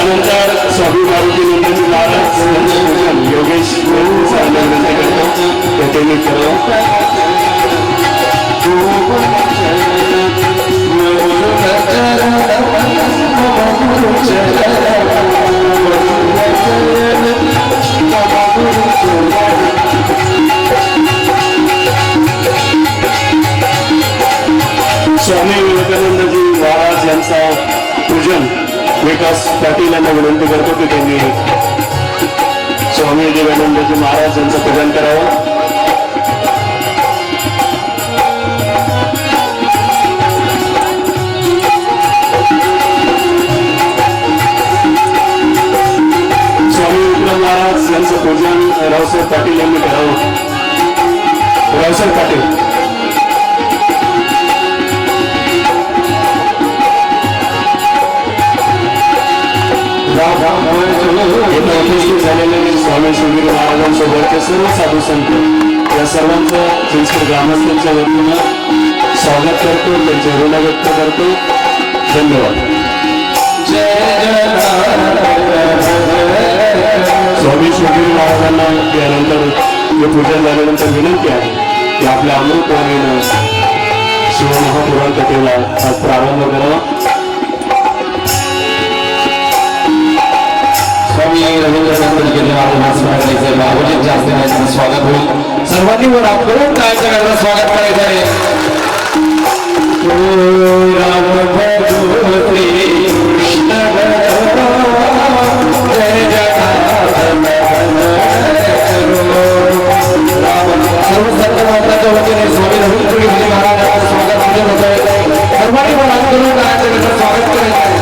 त्यानंतर स्वामी मारुती नंदजी महाराज योगेश विनंती करतो ते त्यांनी स्वामी विवेकानंदजी महाराज यांचा पूजन विकास पाटील यांना विनंती करतो की त्यांनी स्वामी विवेकानंदजी महाराज यांचं पूजन करावं. स्वामी विवेकानंद महाराज यांचं पूजन रावसाहेब पाटील यांनी करावं. रावसाहेब पाटील उपस्थित झालेले स्वामी शिवगिरी महाराजांसोबतचे सर्व साधू संत या सर्वांचं चिंचपूर ग्रामस्थांच्या वतीनं स्वागत करतो, त्यांचे ऋण व्यक्त करतो. धन्यवाद. स्वामी शिवगिरी महाराजांना यानंतर हे पूजन झाल्यानंतर विनंती आहे की आपल्या अमृतवाणीनं शिवमहापुराण कथेला आज प्रारंभ करावा. स्वामी रवींद्र बाबूजींच्या हस्ते स्वागत होईल. सर्वांनी वर हात करून टाळ्यांच्या गजरात स्वागत करायचं आहे. सर्व संत महाराजांच्या वतीने स्वामी रवींद्र महाराजांचं स्वागत पूजन होत आहे. सर्वांनी वर हात करून टाळ्यांच्या गजरात स्वागत करायचं आहे.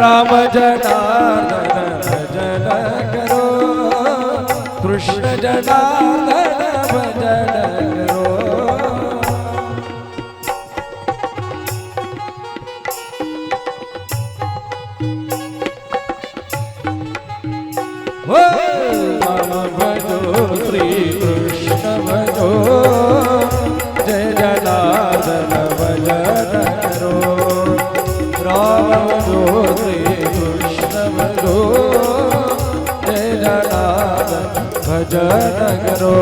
राम जनार्दन भजन करो, कृष्ण जनार्दन भजन करो. हो राम भजो श्री कृष्ण भजो, जय जनार्दन भजन करो. राम भजो श्री कृष्ण भजो, जय जनार्दन भजन करो.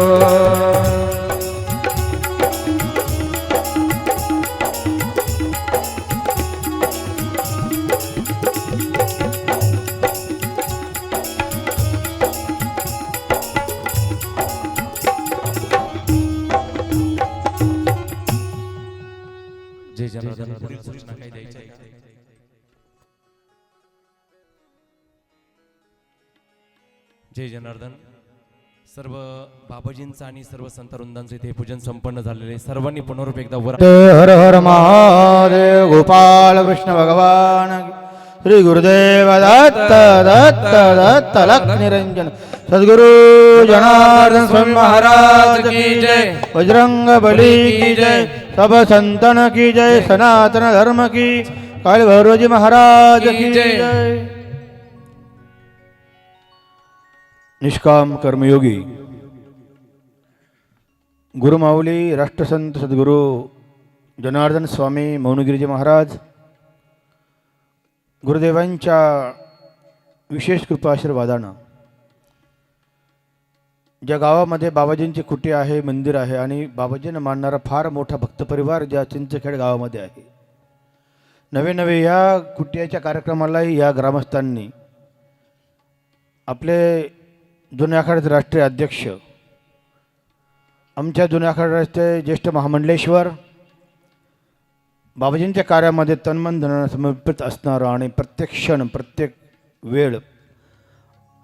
जय जनार्दन सूचना काय द्यायची आहे? जय जनार्दन. सर्व बाबाजींचं आणि सर्व संत वृंदांचं इथे पूजन संपन्न झालेले. सर्वांनी पुनरुप एकदा वर. हर हर महादेव. गोपाल कृष्ण भगवान श्री गुरुदेव दत्त दत्त दत्त लक्ष्मी निरंजन सद्गुरु जनार्दन स्वामी महाराज की जय. बजरंग बली की जय. सब संतन की जय. सनातन धर्म की. काली भैरवजी महाराज की जय. निष्काम कर्मयोगी गुरुमाऊली राष्ट्रसंत सद्गुरु जनार्दन स्वामी मौनगिरीजी महाराज गुरुदेवांच्या विशेष कृपा आशीर्वादानं ज्या गावामध्ये बाबाजींची कुटी आहे, मंदिर आहे आणि बाबाजींना मानणारा फार मोठा भक्तपरिवार ज्या चिंचखेड गावामध्ये आहे, नवे नवे या कुटियाच्या कार्यक्रमालाही या ग्रामस्थांनी आपले जुन्या आखाड्याचे राष्ट्रीय अध्यक्ष, आमच्या जुन्या आखाड्याचे ज्येष्ठ महामंडलेश्वर, बाबाजींच्या कार्यामध्ये तन्मन धनानं समर्पित असणारं आणि प्रत्येक क्षण प्रत्येक वेळ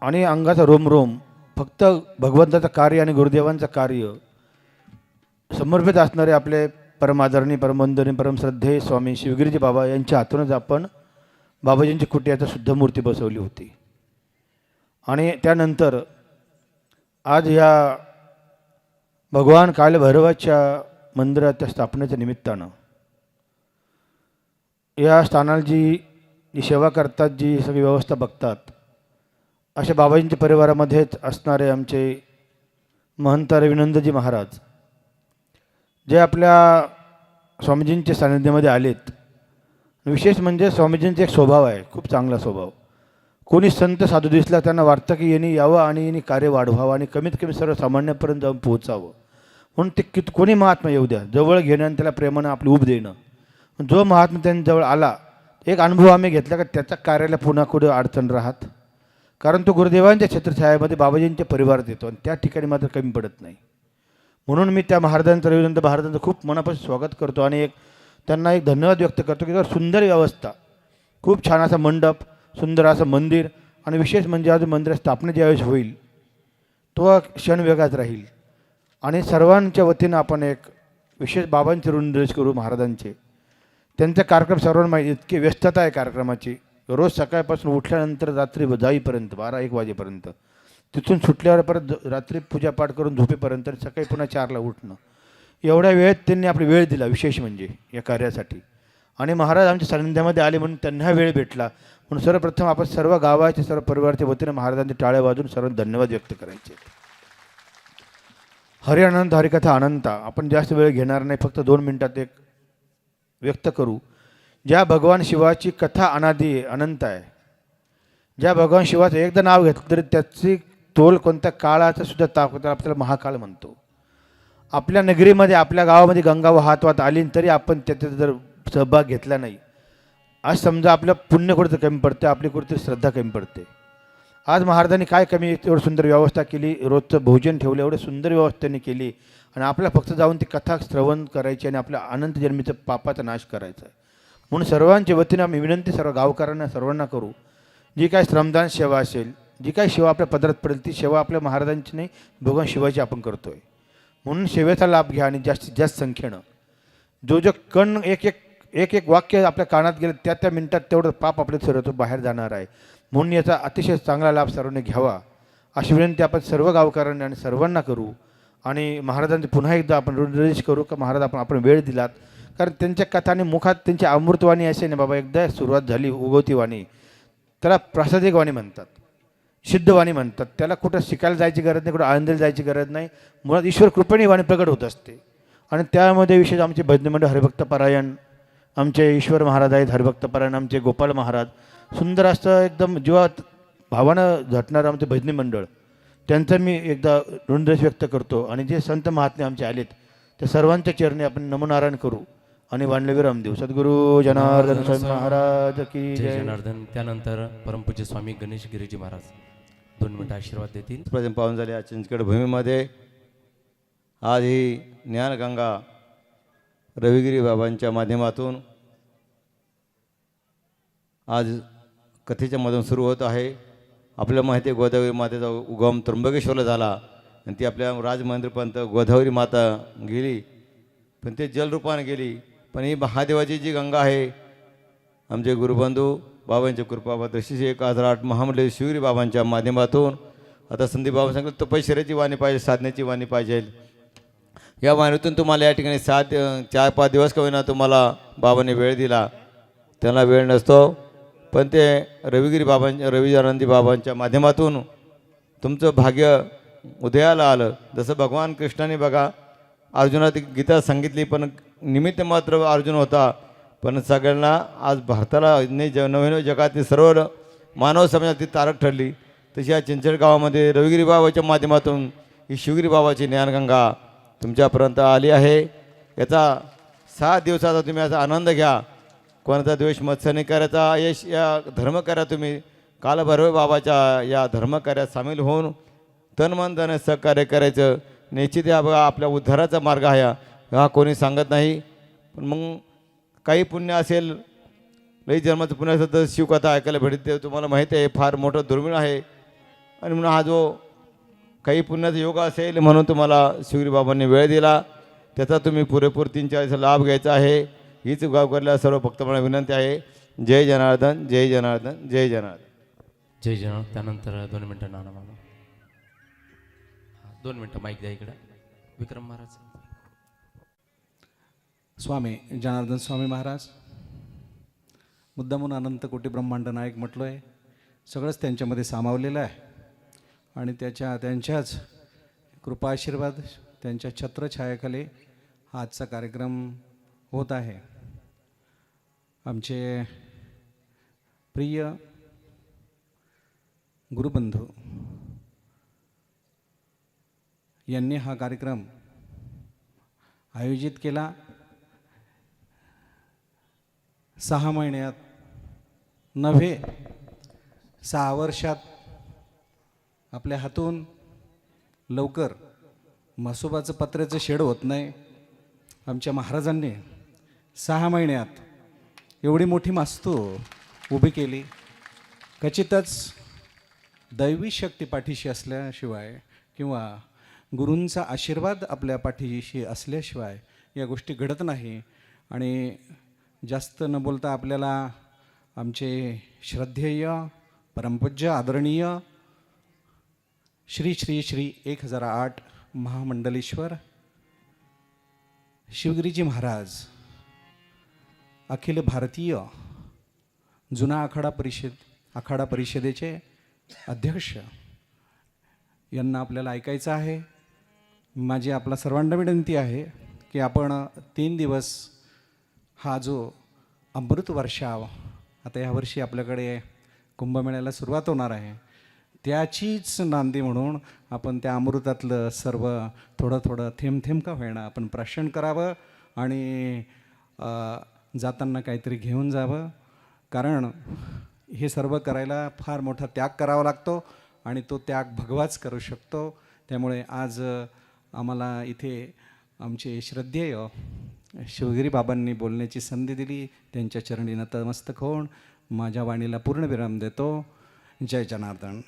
आणि अंगाचा रोमरोम फक्त भगवंताचं कार्य आणि गुरुदेवांचं कार्य समर्पित असणारे आपले परमादरणीय परमवंदनीय परमश्रद्धेय स्वामी शिवगिरीजी बाबा यांच्या हातूनच आपण बाबाजींची कुटियाची शुद्ध मूर्ती बसवली होती. आणि त्यानंतर आज या भगवान कालभैरवाच्या मंदिराच्या स्थापनेच्या निमित्तानं या स्थानाला जी सेवा करतात, जी सगळी व्यवस्था बघतात, अशा बाबाजींच्या परिवारामध्येच असणारे आमचे महंत रविनंदजी महाराज जे आपल्या स्वामीजींच्या सानिध्यामध्ये आलेत. विशेष म्हणजे स्वामीजींचा एक स्वभाव आहे, खूप चांगला स्वभाव. कोणी संत साधू दिसला त्यांना वाटतं की यांनी यावं आणि यांनी कार्य वाढवावं आणि कमीत कमी सर्वसामान्यापर्यंत जाऊन पोहोचावं. म्हणून ते कोणी महात्मा येऊ द्या, जवळ घेणं आणि त्याला प्रेमानं आपली उब देणं. जो महात्मा त्यांच्याजवळ आला, एक अनुभव आम्ही घेतला का त्याच्या कार्याला पुन्हा कुठे अडचण राहत, कारण तो गुरुदेवांच्या छत्रछायामध्ये बाबाजींच्या परिवारात येतो आणि त्या ठिकाणी मात्र कमी पडत नाही. म्हणून मी त्या महाराजांचं, रविनंद महाराजांचं खूप मनापासून स्वागत करतो आणि त्यांना एक धन्यवाद व्यक्त करतो की सुंदर व्यवस्था, खूप छान असा मंडप, सुंदर असं मंदिर आणि विशेष म्हणजे आज मंदिर स्थापना ज्यावेळेस होईल तो क्षण वेगळाच राहील. आणि सर्वांच्या वतीनं आपण एक विशेष बाबांचे ऋणद्वेष करू महाराजांचे. त्यांचा कार्यक्रम सर्वांना माहिती, इतकी व्यस्तता आहे कार्यक्रमाची. रोज सकाळपासून उठल्यानंतर रात्री जाईपर्यंत 12-1 वाजेपर्यंत, तिथून सुटल्यावर परत रात्री पूजापाठ करून झोपेपर्यंत, सकाळी पुन्हा 4ला उठणं, एवढ्या वेळेत त्यांनी आपली वेळ दिला विशेष म्हणजे या कार्यासाठी. आणि महाराज आमच्या सानिध्यामध्ये आले म्हणून त्यांना वेळ भेटला. म्हणून सर्वप्रथम आपण सर्व गावाच्या, सर्व परिवाराच्या वतीनं महाराजांचे टाळ्या वाजून सर्वांना धन्यवाद व्यक्त करायचे. हरि अनंत हरिकथा अनंता. आपण जास्त वेळ घेणार नाही, फक्त 2 मिनिटात एक व्यक्त करू. ज्या भगवान शिवाची कथा अनादी आहे, अनंत आहे, ज्या भगवान शिवाचं एकदा नाव घेतलं तरी त्याची तोल कोणत्या काळाचं सुद्धा ताकद आपल्याला महाकाळ म्हणतो. आपल्या नगरीमध्ये, आपल्या गावामध्ये गंगा वाहत आली तरी आपण त्याच्यात जर सहभाग घेतला नाही, आज समजा आपलं पुण्य कुठेतरी कमी पडते, आपली कुठेतरी श्रद्धा कमी पडते. आज महाराजांनी काय कमी, एवढं सुंदर व्यवस्था केली, रोजचं भोजन ठेवलं, एवढं सुंदर व्यवस्था त्यांनी केली आणि आपल्याला फक्त जाऊन ती कथा श्रवण करायची आणि आपल्या अनंत जन्मीचं पापाचा नाश करायचा आहे. म्हणून सर्वांच्या वतीनं आम्ही विनंती सर्व गावकऱ्यांना सर्वांना करू, जी काय श्रमदान सेवा असेल, जी काही सेवा आपल्या पदरात पडेल, ती सेवा आपल्या महाराजांची नाही, भगवान शिवाची आपण करतो आहे. म्हणून सेवेचा लाभ घ्या आणि जास्तीत जास्त संख्येनं जो कण एक वाक्य आपल्या कानात गेलं त्या मिनिटात तेवढं पाप आपल्या शरीरातून बाहेर जाणार आहे. म्हणून याचा अतिशय चांगला लाभ सर्वांनी घ्यावा अशी विनंती आपण सर्व गावकऱ्यांनी आणि सर्वांना करू. आणि महाराजांचे पुन्हा एकदा आपण ऋणद्वेष करू का महाराज आपण वेळ दिलात, कारण त्यांच्या कथाने मुखात त्यांची अमृतवाणी असे ना बाबा, एकदा सुरुवात झाली उगवती वाणी, त्याला प्रासादिक वाणी म्हणतात, सिद्धवाणी म्हणतात. त्याला कुठं शिकायला जायची गरज नाही, कुठं आनंदाला जायची गरज नाही. मुळात ईश्वर कृपेने वाणी प्रगट होत असते. आणि त्यामध्ये विशेष आमचे भजनी मंडळ हरिभक्तपरायण, आमचे ईश्वर महाराज आहेत हरिभक्तपरायण, आमचे गोपाळ महाराज, सुंदर असं एकदम जीवात भावानं झटणारं आमचे भजनी मंडळ, त्यांचं मी एकदा ऋणद्वेष व्यक्त करतो. आणि जे संत महात्मे आमचे आलेत त्या सर्वांच्या चरणी आपण नमोनारायण करू आणि वाणले विराम देऊ. सद्गुरू जनार्दन स्वामी महाराज की जय जय. जनार्दन. त्यानंतर परमपूज्य स्वामी गणेश गिरीजी महाराज 2 मिनिटं आशीर्वाद देतील. प्रथम पाहून झाले आज चिंचगड भूमीमध्ये आज ही ज्ञानगंगा रविगिरी बाबांच्या माध्यमातून आज कथेच्या मधून सुरू होत आहे. आपल्याला माहिती आहे गोदावरी मातेचा उगम त्र्यंबकेश्वरला झाला आणि ती आपल्या राजमहेंद्रपर्यंत गोदावरी माता गेली, पण ते जलरूपाने गेली. पण ही महादेवाची जी गंगा आहे, आमचे गुरुबंधू बाबांच्या कृपापात्र श्री 1008 महामंडळी शिवगिरी बाबांच्या माध्यमातून आता संदीप बाबा सांगितलं तपश्चर्याची वाणी पाहिजे, साधनेची वाणी पाहिजे. या वाणीतून तुम्हाला या ठिकाणी 4-5 दिवस का होईना तुम्हाला बाबांनी वेळ दिला, त्यांना वेळ नसतो, पण ते रविजानंदी बाबांच्या माध्यमातून तुमचं भाग्य उदयाला आलं. जसं भगवान कृष्णाने बघा अर्जुनात गीता सांगितली, पण निमित्त मात्र अर्जुन होता, पण सगळ्यांना आज भारताला नवीन जगातील सर्व मानव समाजातील तारक ठरली. तशी या चिंचवड गावामध्ये रविगिरी बाबाच्या माध्यमातून ही शिवगिरी बाबाची ज्ञानगंगा तुमच्यापर्यंत आली आहे. याचा 7 दिवसाचा तुम्ही याचा आनंद घ्या. कोणाचा द्वेष मत्स्य नाही करायचा, यश या धर्मकार्यात तुम्ही कालभैरव बाबाच्या या धर्मकार्यात सामील होऊन तन मन धन सहकार्य करायचं. निश्चित हा बघा आपल्या उद्धाराचा मार्ग आहे, हा कोणी सांगत नाही. पण मग काही पुण्य असेल, लई जन्माचं पुण्य असेल तर शिवकथा ऐकायला भेटते, तुम्हाला माहिती आहे फार मोठं दुर्मिळ आहे. आणि म्हणून हा जो काही पुण्याचा योग असेल म्हणून तुम्हाला शिवगिरी बाबांनी वेळ दिला, त्याचा तुम्ही पुरेपूर 3-4 लाभ घ्यायचा आहे. हीच गावकऱ्याला सर्व भक्तमंडळांना विनंती आहे. जय जनार्दन, जय जनार्दन, जय जनार्दन. जय जन. त्यानंतर 2 मिनटं नाना मामा. 2 मिनटं माईक द्या इकडं. विक्रम महाराज. स्वामी जनार्दन स्वामी महाराज, मुद्दामून अनंत कोटी ब्रह्मांड नायक म्हटलो आहे. सगळंच त्यांच्यामध्ये सामावलेलं आहे आणि त्यांच्याच कृपा आशीर्वाद, त्यांच्या छत्रछायाखाली हा आजचा कार्यक्रम होत आहे. आमचे प्रिय गुरुबंधू यांनी हा कार्यक्रम आयोजित केला. 6 महिन्यात नव्हे 6 वर्षात आपल्या हातून लवकर म्हसोबाचं पत्र्याचं शेड होत नाही. आमच्या महाराजांनी 6 महिन्यात एवढी मोठी मास्तू उभी केली. खचितच दैवी शक्ती पाठीशी असल्याशिवाय किंवा गुरूंचा आशीर्वाद आपल्या पाठीशी असल्याशिवाय या गोष्टी घडत नाही. आणि जास्त न बोलता आपल्याला आमचे श्रद्धेय परमपूज्य आदरणीय श्री श्री श्री 1008 महामंडलेश्वर शिवगिरीजी महाराज, अखिल भारतीय जुना आखाडा परिषदेचे अध्यक्ष यांना आपल्याला ऐकायचं आहे. माझी आपला सर्वांना विनंती आहे की आपण 3 दिवस हा जो अमृत वर्षाव, आता यावर्षी आपल्याकडे कुंभमेळ्याला सुरुवात होणार आहे, त्याचीच नांदी म्हणून आपण त्या अमृतातलं सर्व थोडं थेंब थेंब का होईना आपण प्राशन करावं आणि जाताना काहीतरी घेऊन जावं. कारण हे सर्व करायला फार मोठा त्याग करावा लागतो आणि तो त्याग भगवाच करू शकतो. त्यामुळे आज आम्हाला इथे आमचे श्रद्धेय शिवगिरी बाबांनी बोलण्याची संधी दिली. त्यांच्या चरणी नतमस्तक होऊन माझ्या वाणीला पूर्ण विराम देतो. जय जनार्दन.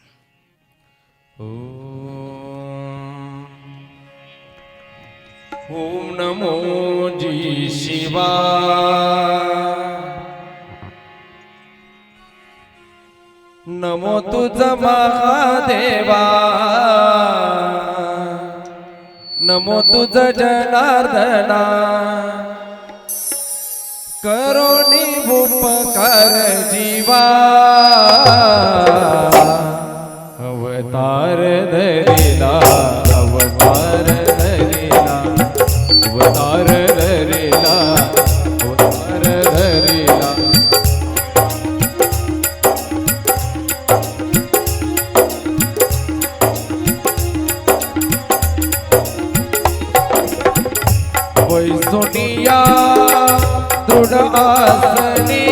ओम नमो जी शिवा. नमो तुझ महादेवा. नमो तुझ जनार्दना. करोनी उपकार जीवा. अवतार धरिला. अवतार धरिला. अवतार धरिला. अवतार धरिला. वैसोनिया दृढ आसनी.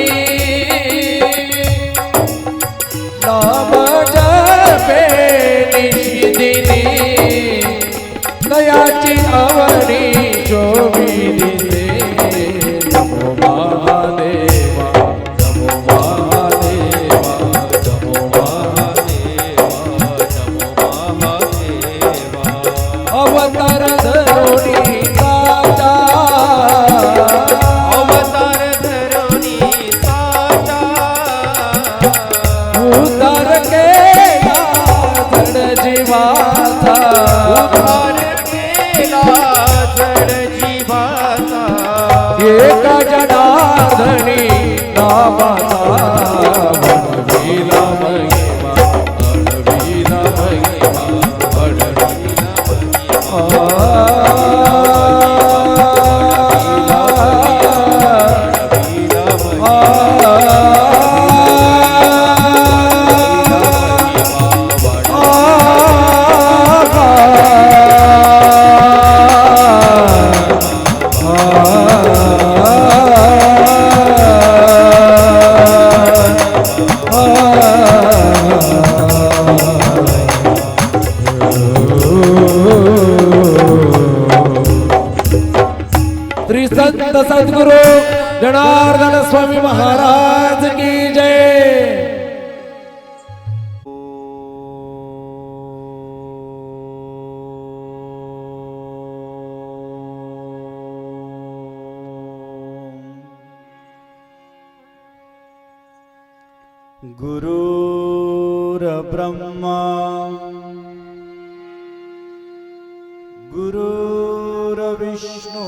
नाम जपे निशिदिनी. दयाची आवडी शोभिदिसे. नमो महादेवा. नमो महादेवा. नमो महादेवा. नमो महादेवा. अवतार धरोणी साचा. अवतार धरोणी साचा. उद्धार केला जड जीवाचा. उद्धार केला जड जीवाचा. एका जनार्दनी नामाचा. वडविला महिमा. वडविला महिमा. वडविला श्री संत सद्गुरु जनार्दन स्वामी महाराज की जय. गुरु गुरुर्ब्रह्मा गुरुर्विष्णू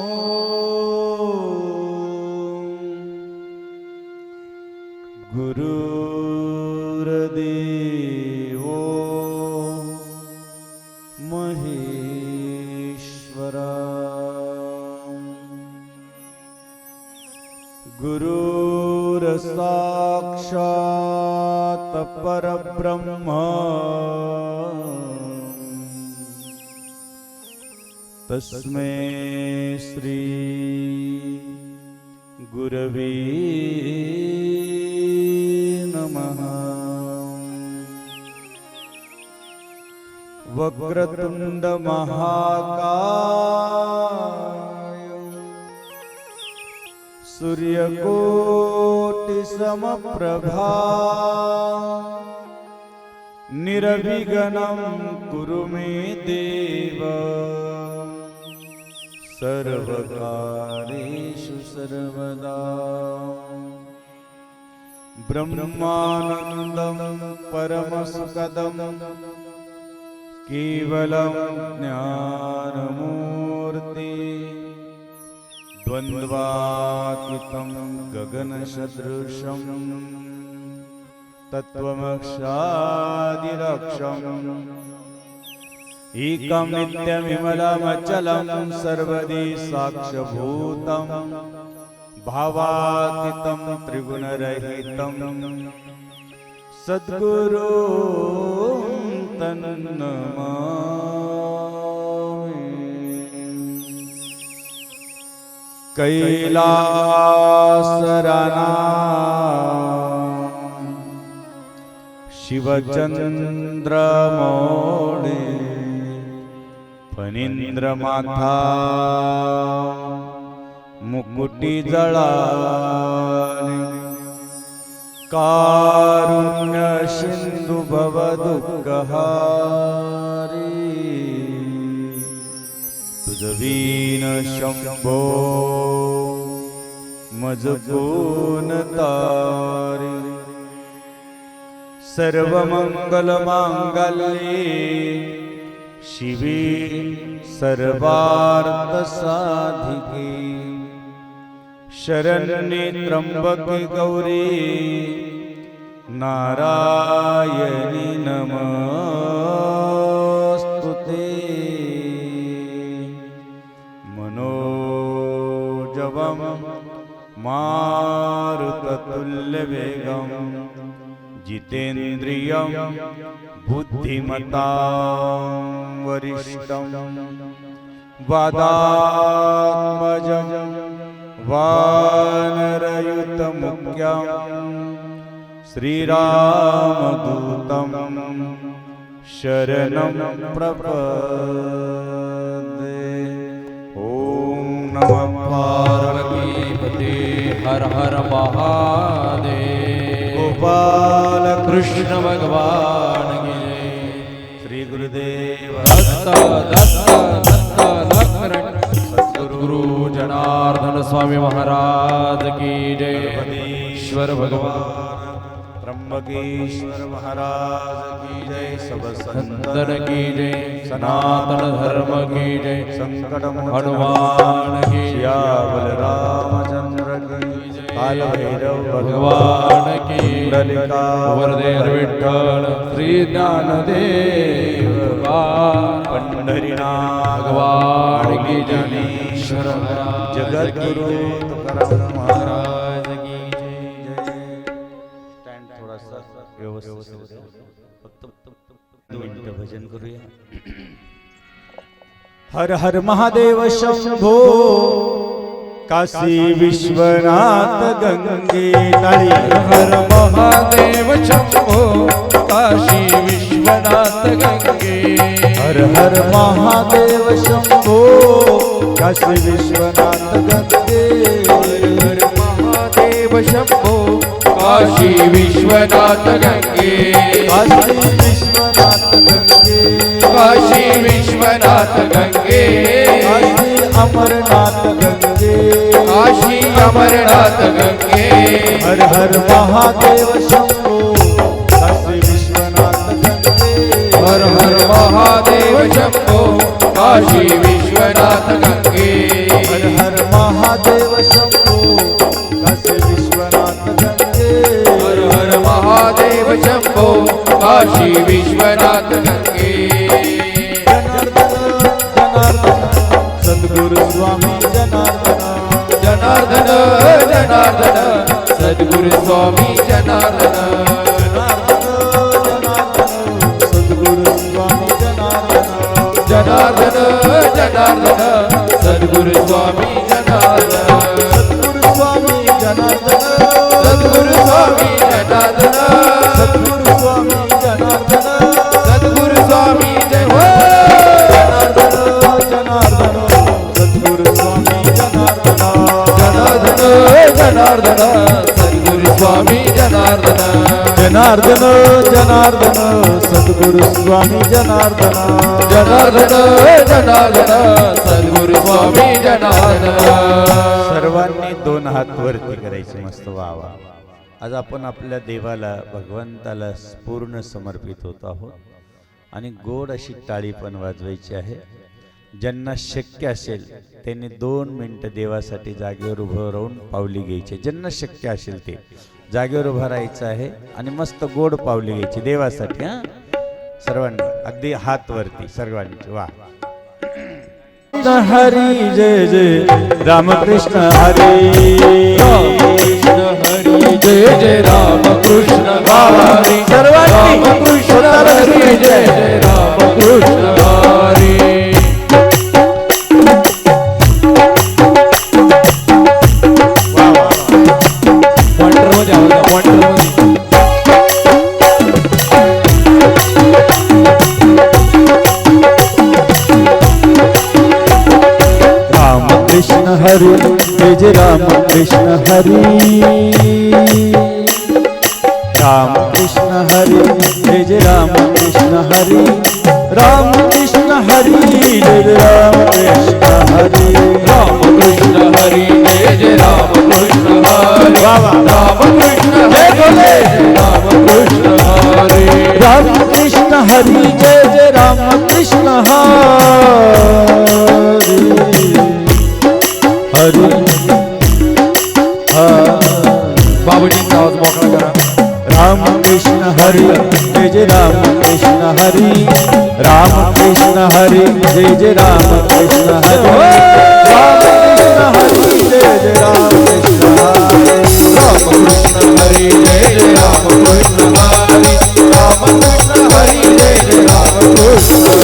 गुरुर्देवो महेश्वरा गुरुर्साक्षात् परब्रह्म तस्मै श्री गुरवे नमः। वक्रतुंड महाकाय सूर्यकोटि समप्रभा निर्विघ्नं कुरु मे देव सर्वकार्येषु सर्वदा। ब्रह्मानन्दं परमसुखदं केवलं ज्ञानमूर्ति द्वन्द्वातीतं गगनसदृशं तत्त्वमक्षादिलक्ष्यम् एकं नित्यविमलमचलं सर्वदि साक्षभूतं भावातीतं त्रिगुणरहितं सद्गुरु तन्नमामि। कैलासराना शिवचंद्रमौळे फणींद्रमाथा मुकुटी जळाले कारुण्य सिंधु भवदुःखहारी तुझवीन शंभो मज कोण तारी। सर्वमंगलमांगल्ये शिवे सर्वार्थसाधिके शरण्ये त्र्यंबके गौरी नारायणी नमस्तुते। मनोजवं मारुततुल्यवेगं जितेन्द्रियं बुद्धिमतां वरिष्ठं वादात्मजं वानरयुतमुख्यं श्रीरामदूतं शरणं प्रपद्ये। ॐ नमः पार्वतीपते हर हर महादेव। गोपाल कृष्ण भगवान की जय। श्री गुरुदेव दत्त दत्त दत्त लक्ष्मण सद्गुरु जनार्दन स्वामी महाराज की जय। ईश्वर भगवान त्र्यंबकेश्वर महाराज की जय। सब संतन की जय। सनातन धर्म की जय। संकट हनुमान की जय। रामचंद्र की जय। काल भैरव भगवान की कुंडलिका वरदे विठ्ठल श्री ज्ञानदेव पंढरीनाथ भगवान की जय। ईश्वर जगद्गुरु तुकाराम महाराज की जय। स्टँड थोडासा व्यवस्थित फक्त 2 मिनिटं भजन करूया। हर हर महादेव शंभो काशी विश्वनाथ गंगे ताळी। हर महादेव शंभो काशी विश्वनाथ गंगे। हर हर महादेव शंभो काशी विश्वनाथ गंगे। हर महादेव शंभो काशी विश्वनाथ गंगे। काशी विश्वनाथ गंगे। काशी विश्वनाथ गंगे। काशी अमरनाथ गंगे। काशी अमरनाथ गंगे। हर हर महादेव शंभो काशी विश्वनाथ काशी विश्वनाथ गंगे हर हर महादेव शंभो काशी विश्वनाथ गंगे हर हर महादेव शंभो काशी विश्वनाथ गंगे सद्गुरु स्वामी जनार्दन जनार्दन जनार्दन सद्गुरु स्वामी जनार्दन सद्गुरु स्वामी जनार्दन जनार्दन जनार्दन सद्गुरु स्वामी जनार्दन सद्गुरु स्वामी जनार्दन सद्गुरु स्वामी जनार्दन सद्गुरु स्वामी जनार्दन सद्गुरु स्वामी जय हो जनार्दन सद्गुरु स्वामी जनार्दन जनार्दन जनार्दन सद्गुरु स्वामी जनार्दन जनार्दन जनार्दन सद्गुरु स्वामी जनार्दन जनार्दन जनार्दन सद्गुरु स्वामी जनार्दन सर्वांनी दोन हात वरती करायचे मस्त वावा. आज आपण आपल्या देवाला भगवंताला पूर्ण समर्पित होत आहोत आणि गोड अशी टाळी पण वाजवायची आहे. ज्यांना शक्य असेल त्यांनी 2 मिनिटं देवासाठी जागेवर उभं राहून पावली घ्यायची. ज्यांना शक्य असेल ते जागेवर उभं राहायचं आहे आणि मस्त गोड पावली घ्यायची देवासाठी. हां सर्वांनी अगदी हात वरती सर्वांची. वा हरी जय जय रामकृष्ण हरी कृष्ण हरी जय जय राम कृष्ण हरी सर्वांनी कृष्ण हरी जय जय राम कृष्ण हरी पॉइंटरमध्ये आहोत पॉइंटरमध्ये. राम कृष्ण हरी जय जय राम कृष्ण हरी राम कृष्ण हरी जय जय राम कृष्ण हरी राम कृष्ण हरी जय जय राम कृष्ण हरी राम कृष्ण हरी जय जय राम कृष्ण हरी राम कृष्ण हरी जय जय राम कृष्ण हरी राम कृष्ण हरी जय जय राम कृष्ण हरी हरी बाबूजींचा आवाज मोकळा करा. राम कृष्ण हरी जय जय राम कृष्ण हरी राम कृष्ण हरी जय जय राम कृष्ण हरी राम कृष्ण हरी जय जय राम कृष्ण हरी राम कृष्ण हरी जय जय राम कृष्ण हरी राम कृष्ण हरी जय जय राम कृष्ण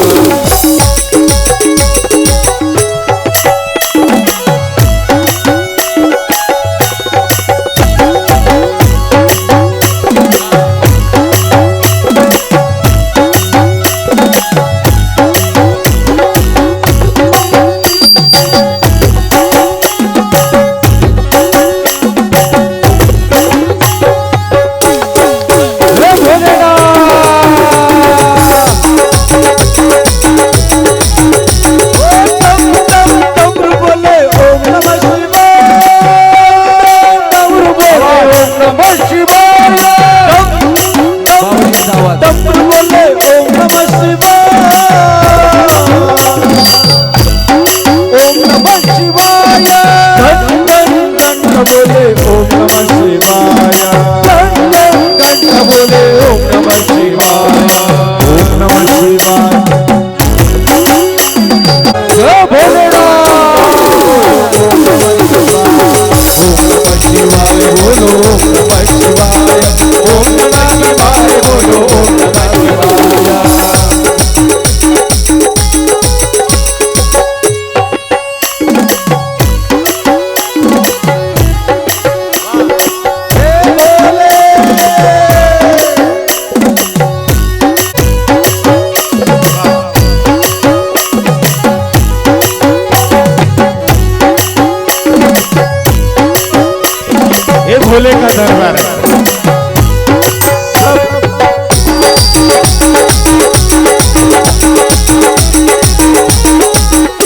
भोले का दरबार है।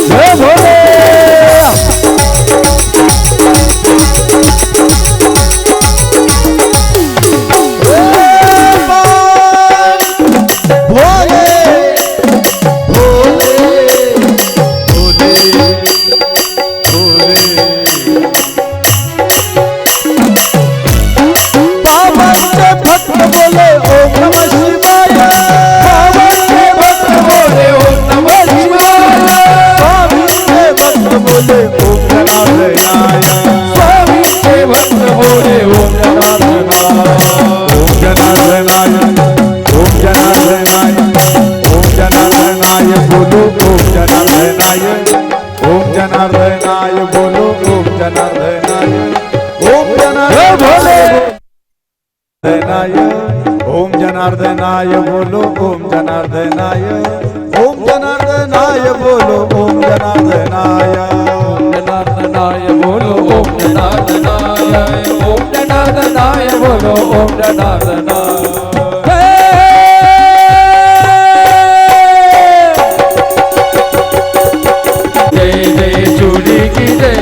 जय भोले। भोले भोले जनार्दनाय ओम जनार्दनाय बोलो ओम जनार्दनाय ओम जनार्दनाय बोलो ओम जनार्दनाय जनार्दनाय बोलो ओम जनार्दनाय ओम जनार्दनाय बोलो ओम जनार्दनाय जय जय चूड़ी की जय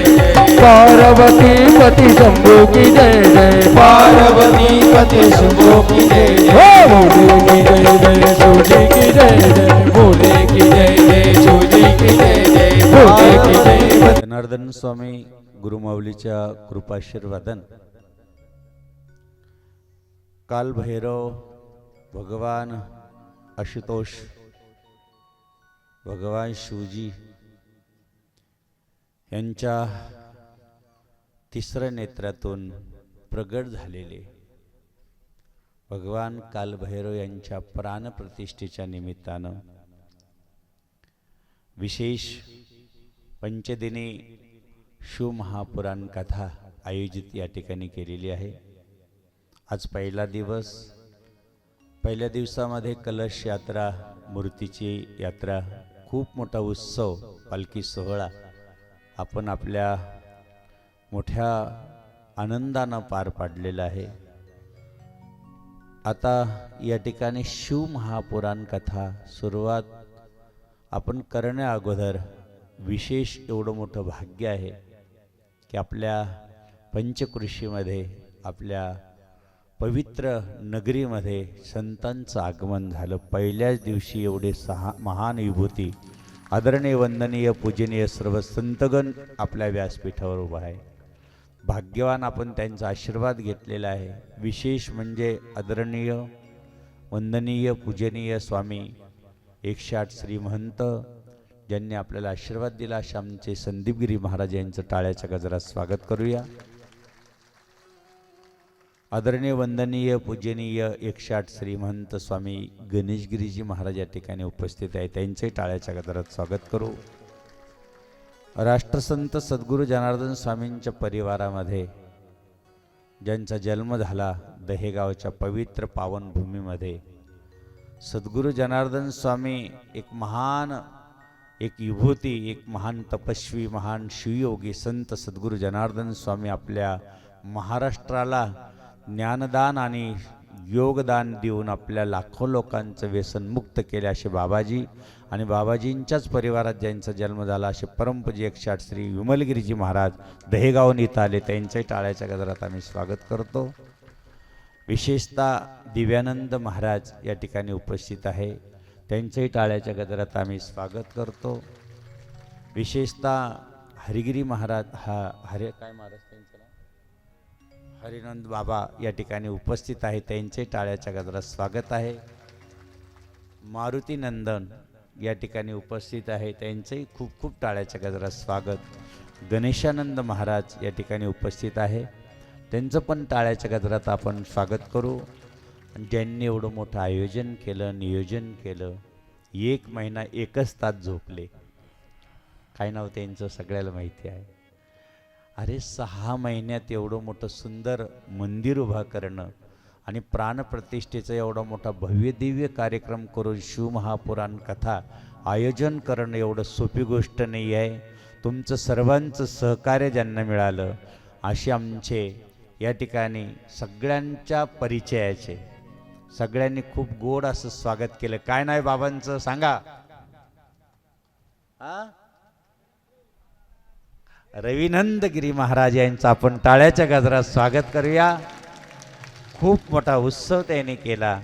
पार्वती पति शंभू की जय जय पार्वती पति शंभू की जय जय भोले की जय जय चूड़ी की जय जय भोले की जय जय चूड़ी की जय जय भोले की जय जनार्दन स्वामी गुरुमाऊलीच्या कृपाशीर्वादन काल भैरव भगवान आशुतोष भगवान शिवजी यांच्या तिसऱ्या नेत्रातून प्रगट झालेले भगवान कालभैरव यांच्या प्राणप्रतिष्ठेच्या निमित्तानं विशेष पंचदिनी शिवमहापुराण कथा आयोजित या ठिकाणी केलेली आहे. आज पहिला दिवस. पहिल्या दिवसामध्ये कलश यात्रा, मूर्तीची यात्रा, खूप मोठा उत्सव, पालखी सोहळा आपण आपल्या मोठ्या आनंदानं पार पाडलेला आहे. आता या ठिकाणी शिवमहापुराण कथा सुरुवात आपण करण्या अगोदर विशेष एवढं मोठं भाग्य आहे की आपल्या पंचकृषीमध्ये, आपल्या पवित्र नगरीमध्ये संतांचं आगमन झालं. पहिल्याच दिवशी एवढे 6 महान विभूती, आदरणीय वंदनीय पूजनीय सर्व संतगण आपल्या व्यासपीठावर उभा आहे. भाग्यवान आपण त्यांचा आशीर्वाद घेतलेला आहे. विशेष म्हणजे आदरणीय वंदनीय पूजनीय स्वामी 108 श्री महंत ज्यांनी आपल्याला आशीर्वाद दिला अशा आमचे संदीपगिरी महाराज यांचं टाळ्याच्या गजरात स्वागत करूया. आदरणीय वंदनीय पूजनीय 108 श्री महंत स्वामी गणेशगिरीजी महाराज या ठिकाणी उपस्थित आहे, त्यांचेही टाळ्याच्या गजरात स्वागत करू. राष्ट्रसंत सद्गुरू जनार्दन स्वामींच्या परिवारामध्ये ज्यांचा जन्म झाला दहेगावच्या पवित्र पावनभूमीमध्ये, सद्गुरू जनार्दन स्वामी एक महान, एक विभूती, एक महान तपस्वी, महान शिवयोगी संत सद्गुरू जनार्दन स्वामी आपल्या महाराष्ट्राला ज्ञानदान आणि योगदान देऊन आपल्या लाखो लोकांचं व्यसनमुक्त केले असे बाबाजी आणि बाबाजींच्याच परिवारात ज्यांचा जन्म झाला असे परमपूज्य 108 श्री विमलगिरीजी महाराज दहेगावून इथं आले, त्यांच्याही टाळ्याच्या गजरात आम्ही स्वागत करतो. विशेषतः दिव्यानंद महाराज या ठिकाणी उपस्थित आहे, त्यांच्याही टाळ्याच्या गजरात आम्ही स्वागत करतो. विशेषतः हरिगिरी महाराज, काय महाराज त्यांचं नाव, हरिनंद बाबा या ठिकाणी उपस्थित आहे, त्यांचे टाळ्याच्या गजरात स्वागत आहे. मारुती नंदन या ठिकाणी उपस्थित आहे, त्यांचेही खूप खूप टाळ्याच्या गजरात स्वागत. गणेशानंद महाराज या ठिकाणी उपस्थित आहे, त्यांचं पण टाळ्याच्या गजरात आपण स्वागत करू. ज्यांनी एवढं मोठं आयोजन केलं, नियोजन केलं, 1 महिना 1च तास झोपले. काय नाव त्यांचं सगळ्याला माहिती आहे. अरे 6 महिन्यात एवढं मोठं सुंदर मंदिर उभा करणं आणि प्राणप्रतिष्ठेचा एवढा मोठा भव्य दिव्य कार्यक्रम करून शिवमहापुराण कथा आयोजन करणं एवढं सोपी गोष्ट नाही आहे. तुमचं सर्वांचं सहकार्य ज्यांना मिळालं असे आमचे या ठिकाणी सगळ्यांच्या परिचयाचे, सगळ्यांनी खूप गोड असं स्वागत केलं. काय नाही बाबांचं सांगा. रविनंदगिरी महाराज यांचं आपण टाळ्याच्या गजरात स्वागत करूया. खूप मोठा उत्सव त्यांनी केला,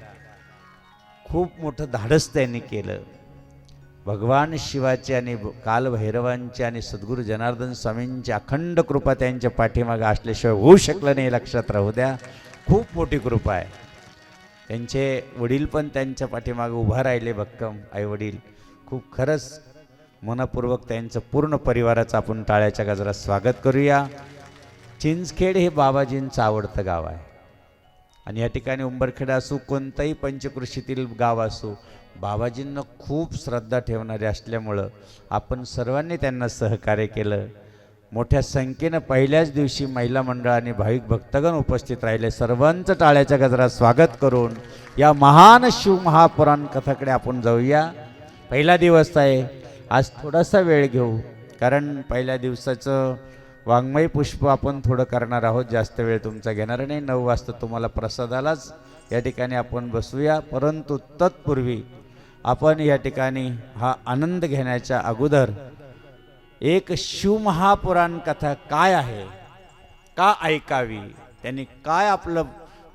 खूप मोठं धाडस त्यांनी केलं. भगवान शिवाचे आणि कालभैरवांचे आणि सद्गुरू जनार्दन स्वामींची अखंड कृपा त्यांच्या पाठीमागे असल्याशिवाय होऊ शकलं नाही, लक्षात राहू द्या. खूप मोठी कृपा आहे. त्यांचे वडील पण त्यांच्या पाठीमागे उभा राहिले भक्कम, आईवडील. खूप खरंच मनपूर्वक त्यांचं पूर्ण परिवाराचं आपण टाळ्याच्या गजरात स्वागत करूया. चिंचखेड हे बाबाजींचं आवडतं गाव आहे आणि या ठिकाणी उंबरखेडा असो, कोणताही पंचकृषीतील गाव असो, बाबाजींना खूप श्रद्धा ठेवणारे असल्यामुळं आपण सर्वांनी त्यांना सहकार्य केलं. मोठ्या संख्येनं पहिल्याच दिवशी महिला मंडळ आणि भाविक भक्तगण उपस्थित राहिले. सर्वांचं टाळ्याच्या गजरात स्वागत करून या महान शिवमहापुराण कथाकडे आपण जाऊया. पहिला दिवस आहे, आज थोडासा वेळ घेऊ, कारण पहिल्या दिवसाचं वाङ्मय पुष्प आपण थोडं करणार आहोत. जास्त वेळ तुमचा घेणार नाही. 9 वाजता तुम्हाला प्रसादालाच या ठिकाणी आपण बसूया. परंतु तत्पूर्वी आपण या ठिकाणी हा आनंद घेण्याच्या अगोदर एक शिवमहापुराण कथा काय आहे, का ऐकावी, त्यांनी काय आपलं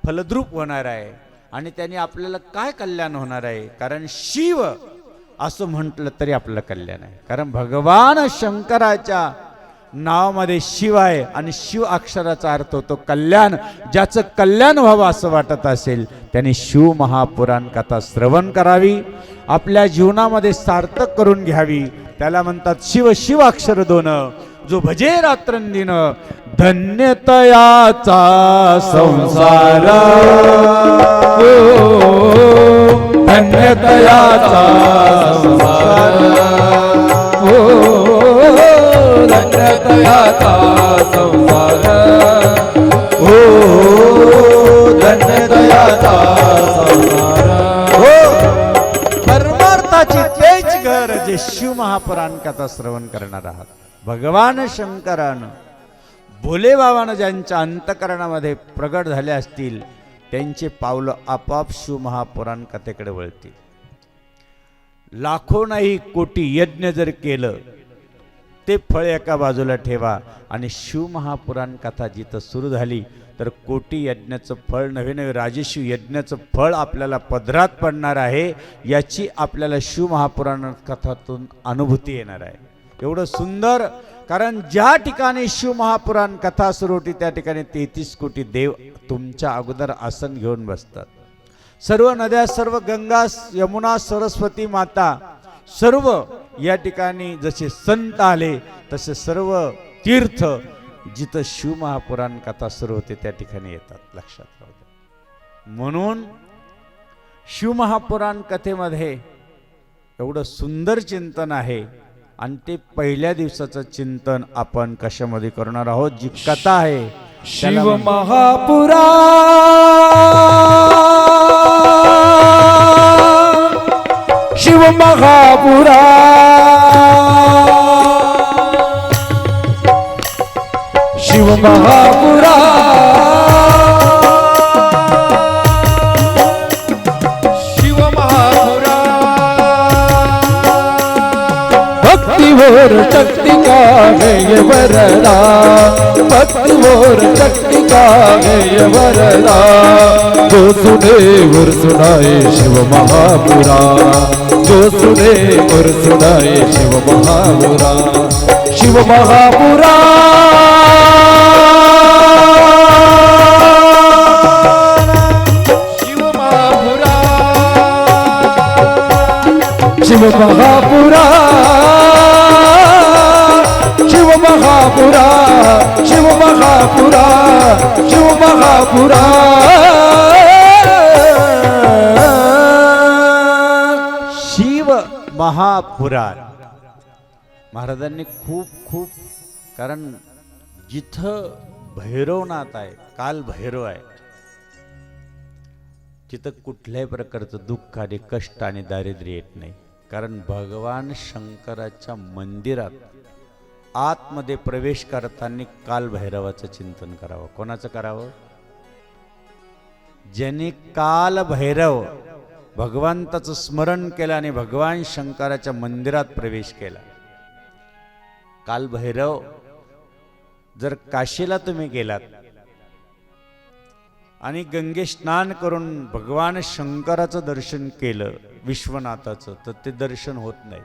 फलद्रूप होणार आहे आणि त्यांनी आपल्याला काय कल्याण होणार आहे. कारण शिव असं म्हटलं तरी आपलं कल्याण आहे. कारण भगवान शंकराच्या नावामध्ये शिव आहे आणि शिव अक्षराचा अर्थ होतो कल्याण. ज्याचं कल्याण व्हावं असं वाटत असेल त्यांनी शिव महापुराण कथा श्रवण करावी, आपल्या जीवनामध्ये सार्थक करून घ्यावी. त्याला म्हणतात शिव शिव अक्षर दोन, जो भजे रात्रंदिन धन्यतयाचा संसार. धन्यतयाचा संसार, धन्यतयाचा संसार, धन्यतयाचा संसार. परमार्थाची तेच घर जे शिव महापुराण कथा श्रवण करणार आहात. भगवान शंकरानं भोले बाबानं ज्यांच्या अंतकरणामध्ये प्रगट झाले असतील त्यांचे पावलं आपाप शिव महापुराण कथेकडे वळतील. लाखो नाही कोटी यज्ञ जर केलं ते फळ एका बाजूला ठेवा आणि शिव महापुराण कथा जिथं सुरू झाली तर कोटी यज्ञाचं फळ, नवे नवे राजशिव यज्ञाचं फळ आपल्याला पदरात पडणार आहे. याची आपल्याला शिव महापुराण कथातून अनुभूती येणार आहे. एवढं सुंदर, कारण ज्या ठिकाणी शिव महापुराण कथा सुरू होती त्या ठिकाणी 33 कोटी देव तुमच्या अगोदर आसन घेऊन बसतात. सर्व नद्या, सर्व गंगा, यमुना, सरस्वती माता सर्व या ठिकाणी जसे संत आले तसे सर्व तीर्थ जिथं शिव महापुराण कथा सुरू होते त्या ठिकाणी येतात. लक्षात राहू द्या. म्हणून शिव महापुराण कथेमध्ये एवढं सुंदर चिंतन आहे आणि ते पहिल्या दिवसाचं चिंतन आपण कशामध्ये करणार आहोत. जी कथा आहे शिव महापुराण, शिव महापुराण, शिव महापुराण, शिव महापुराण. भक्तिवर शक्ति का है ये वरदान, भक्तिवर शक्ति का है ये वरदान. जो सुने और सुनाए शिव महापुराण, जो सुने और सुनाए शिव महापुराण, शिव महापुराण, शिव महापुराण, शिव महापुराण, शिव महापुराण, शिव महापुराण, शिव महापुराण. शिव महापुराण. महाराजांनी खूप कारण जिथं भैरवनाथ आहे, काल भैरव आहे, तिथं कुठल्याही प्रकारचं दुःख आणि कष्ट आणि दारिद्र्य येत नाही. कारण भगवान शंकराच्या मंदिरात आतमध्ये प्रवेश करताना काल भैरवाचं चिंतन करावं. कोणाचं करावं? ज्यांनी काल भैरव भगवंताचं स्मरण केलं आणि भगवान शंकराच्या मंदिरात प्रवेश केला. काल भैरव जर काशीला तुम्ही गेलात आणि गंगे स्नान करून भगवान शंकराचं दर्शन केलं, विश्वनाथाचं, तर ते दर्शन होत नाही.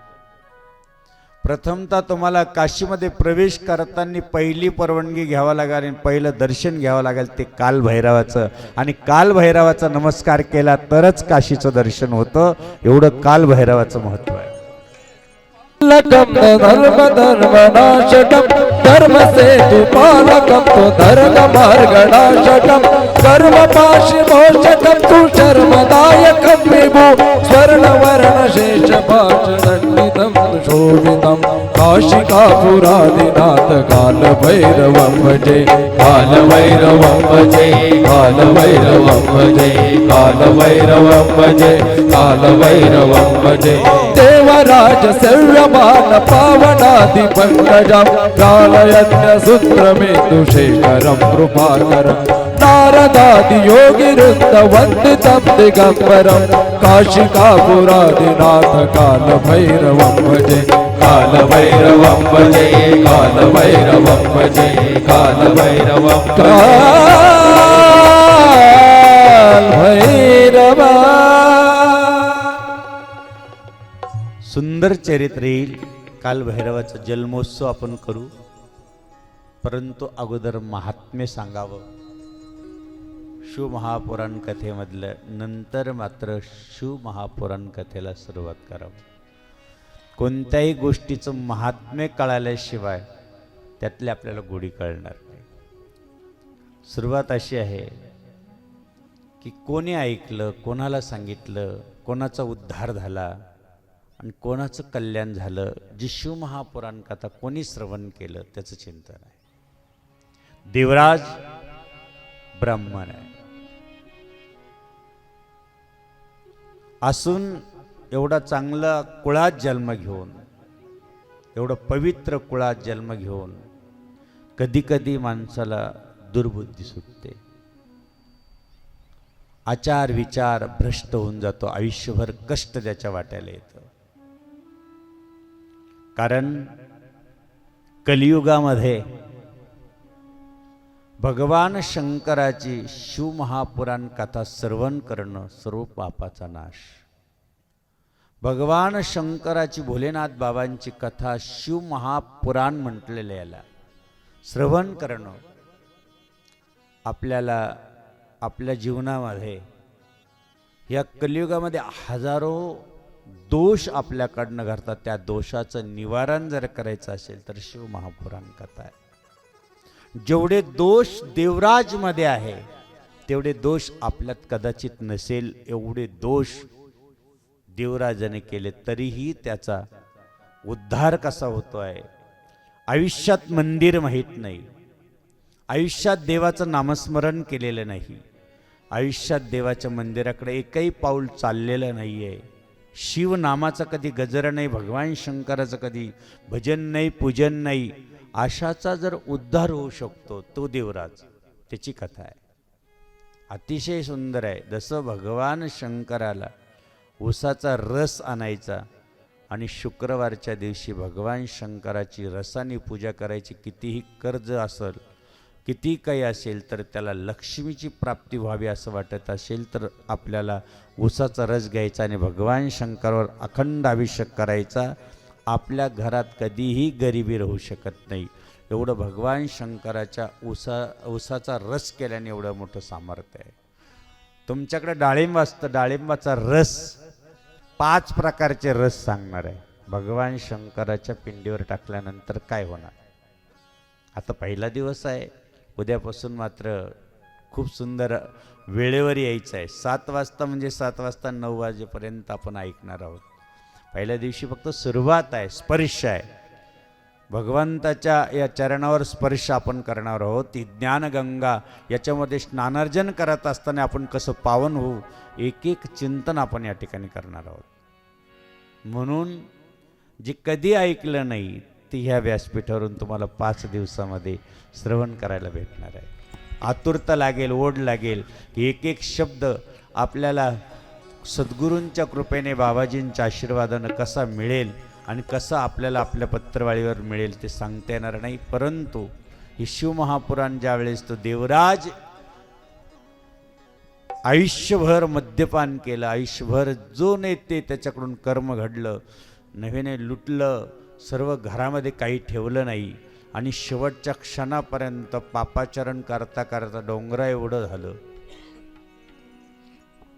प्रथमतः तुम्हाला काशीमध्ये प्रवेश करताना पहिली परवानगी घ्यावा लागेल आणि पहिलं दर्शन घ्यावं लागेल ते काल भैरवाचं. आणि काल भैरवाचा नमस्कार केला तरच काशीचं दर्शन होतं. एवढं काल भैरवाचं महत्व आहे. लकम धर्म धर्मनाशकम, धर्म से तु पालकम, तो धर्म मार्गनाशकम, कर्म पाशि मोचकम, तु शर्मदायकम विभो, स्वर्ण वर्ण शेष पाश दंडितम शोभितम, काशिकापुरादिनाथ कालभैरवं भजे कालभैरवं भजे कालभैरवं भजे कालभैरवं भजे कालभैरवं भजे देवराज सेव्यमान पावनादि पंकजं कालयज्ञसूत्रमेतुशेखरं कृपाकरं नारदादि योगिवृन्द वन्दितं दिगम्बरं काशिकापुरादिनाथ कालभैरवं भजे कालभैरवं भजे कालभैरवं भजे कालभैरवं कालभैरव सुंदर चरित्र येईल. कालभैरवाचा जन्मोत्सव आपण करू, परंतु अगोदर महात्म्य सांगावं शिवमहापुराण कथेमधलं, नंतर मात्र शिवमहापुराण कथेला सुरुवात करावं. कोणत्याही गोष्टीचं महात्म्य कळाल्याशिवाय त्यातली आपल्याला गोडी कळणार नाही. सुरुवात अशी आहे की कोणी ऐकलं, कोणाला सांगितलं, कोणाचा उद्धार झाला आणि कोणाचं कल्याण झालं, जी शिवमहापुराण कथा कोणी श्रवण केलं त्याचं चिंतन आहे. देवराज ब्राह्मण आहे असून एवढा चांगला कुळात जन्म घेऊन, एवढं पवित्र कुळात जन्म घेऊन कधी कधी माणसाला दुर्बुद्धी सुटते, आचार विचार भ्रष्ट होऊन जातो, आयुष्यभर कष्ट त्याच्या वाट्याला येतं. कारण कलियुगामध्ये भगवान शंकराची शिवमहापुराण कथा श्रवण करणं सर्व पापाचा नाश. भगवान शंकराची भोलेनाथ बाबांची कथा शिवमहापुराण म्हटलेलं याला श्रवण करणं आपल्याला आपल्या जीवनामध्ये या कलियुगामध्ये हजारो दोष आपल्याकडनं घडतात. त्या दोषाचं निवारण जर करायचं असेल तर शिवमहापुराण कथा आहे. जेवढे दोष देवराजमध्ये आहे तेवढे दोष आपल्यात कदाचित नसेल, एवढे दोष देवराजाने केले तरीही त्याचा उद्धार कसा होतो आहे. आयुष्यात मंदिर माहीत नाही, आयुष्यात देवाचं नामस्मरण केलेलं नाही, आयुष्यात देवाच्या मंदिराकडे एकही पाऊल चाललेलं नाही आहे, शिवनामाचा कधी गजर नाही, भगवान शंकराचं कधी भजन नाही, पूजन नाही, अशाचा जर उद्धार होऊ शकतो तो देवराज. त्याची कथा आहे, अतिशय सुंदर आहे. जसं भगवान शंकराला उसाचा रस आणायचा आणि शुक्रवारच्या दिवशी भगवान शंकराची रसाने पूजा करायची, कितीही कर्ज असेल, किती काही असेल, तर त्याला लक्ष्मीची प्राप्ती व्हावी असं वाटत असेल तर आपल्याला उसाचा रस घ्यायचा आणि भगवान शंकरावर अखंड अभिषेक करायचा. आपल्या घरात कधीही गरिबी राहू शकत नाही. एवढं भगवान शंकराच्या उसाचा रस केल्याने एवढं मोठं सामर्थ्य आहे. तुमच्याकडे डाळिंब असतं, डाळिंबाचा रस 5 प्रकारचे रस सांगणार आहे. भगवान शंकराच्या पिंडीवर टाकल्यानंतर काय होणार. आता पहिला दिवस आहे, उद्यापासून मात्र खूप सुंदर वेळेवर यायचं आहे. 7 वाजता म्हणजे 7 वाजता 9 वाजेपर्यंत आपण ऐकणार आहोत. पहिल्या दिवशी फक्त सुरुवात आहे, स्पर्श आहे. भगवंताच्या या चरणावर स्पर्श आपण करणार आहोत. ती ज्ञानगंगा याच्यामध्ये स्नानार्जन करत असताना आपण कसं पावन होऊ, एक एक चिंतन आपण या ठिकाणी करणार आहोत. म्हणून जे कधी ऐकलं नाही ते ह्या व्यासपीठावरून तुम्हाला 5 दिवसामध्ये श्रवण करायला भेटणार आहे. आतुरता लागेल, ओढ लागेल की एक एक शब्द आपल्याला सद्गुरूंच्या कृपेने, बाबाजींच्या आशीर्वादानं कसा मिळेल आणि कसा आपल्याला आपल्या पत्रवाळीवर मिळेल ते सांगता येणार नाही. परंतु हे शिवमहापुराण ज्यावेळेस तो देवराज आयुष्यभर मद्यपान केलं, आयुष्यभर जो नेते त्याच्याकडून कर्म घडलं, नव्याने लुटलं, सर्व घरामध्ये काही ठेवलं नाही आणि शेवटच्या क्षणापर्यंत पापाचरण करता करता डोंगरा एवढं झालं.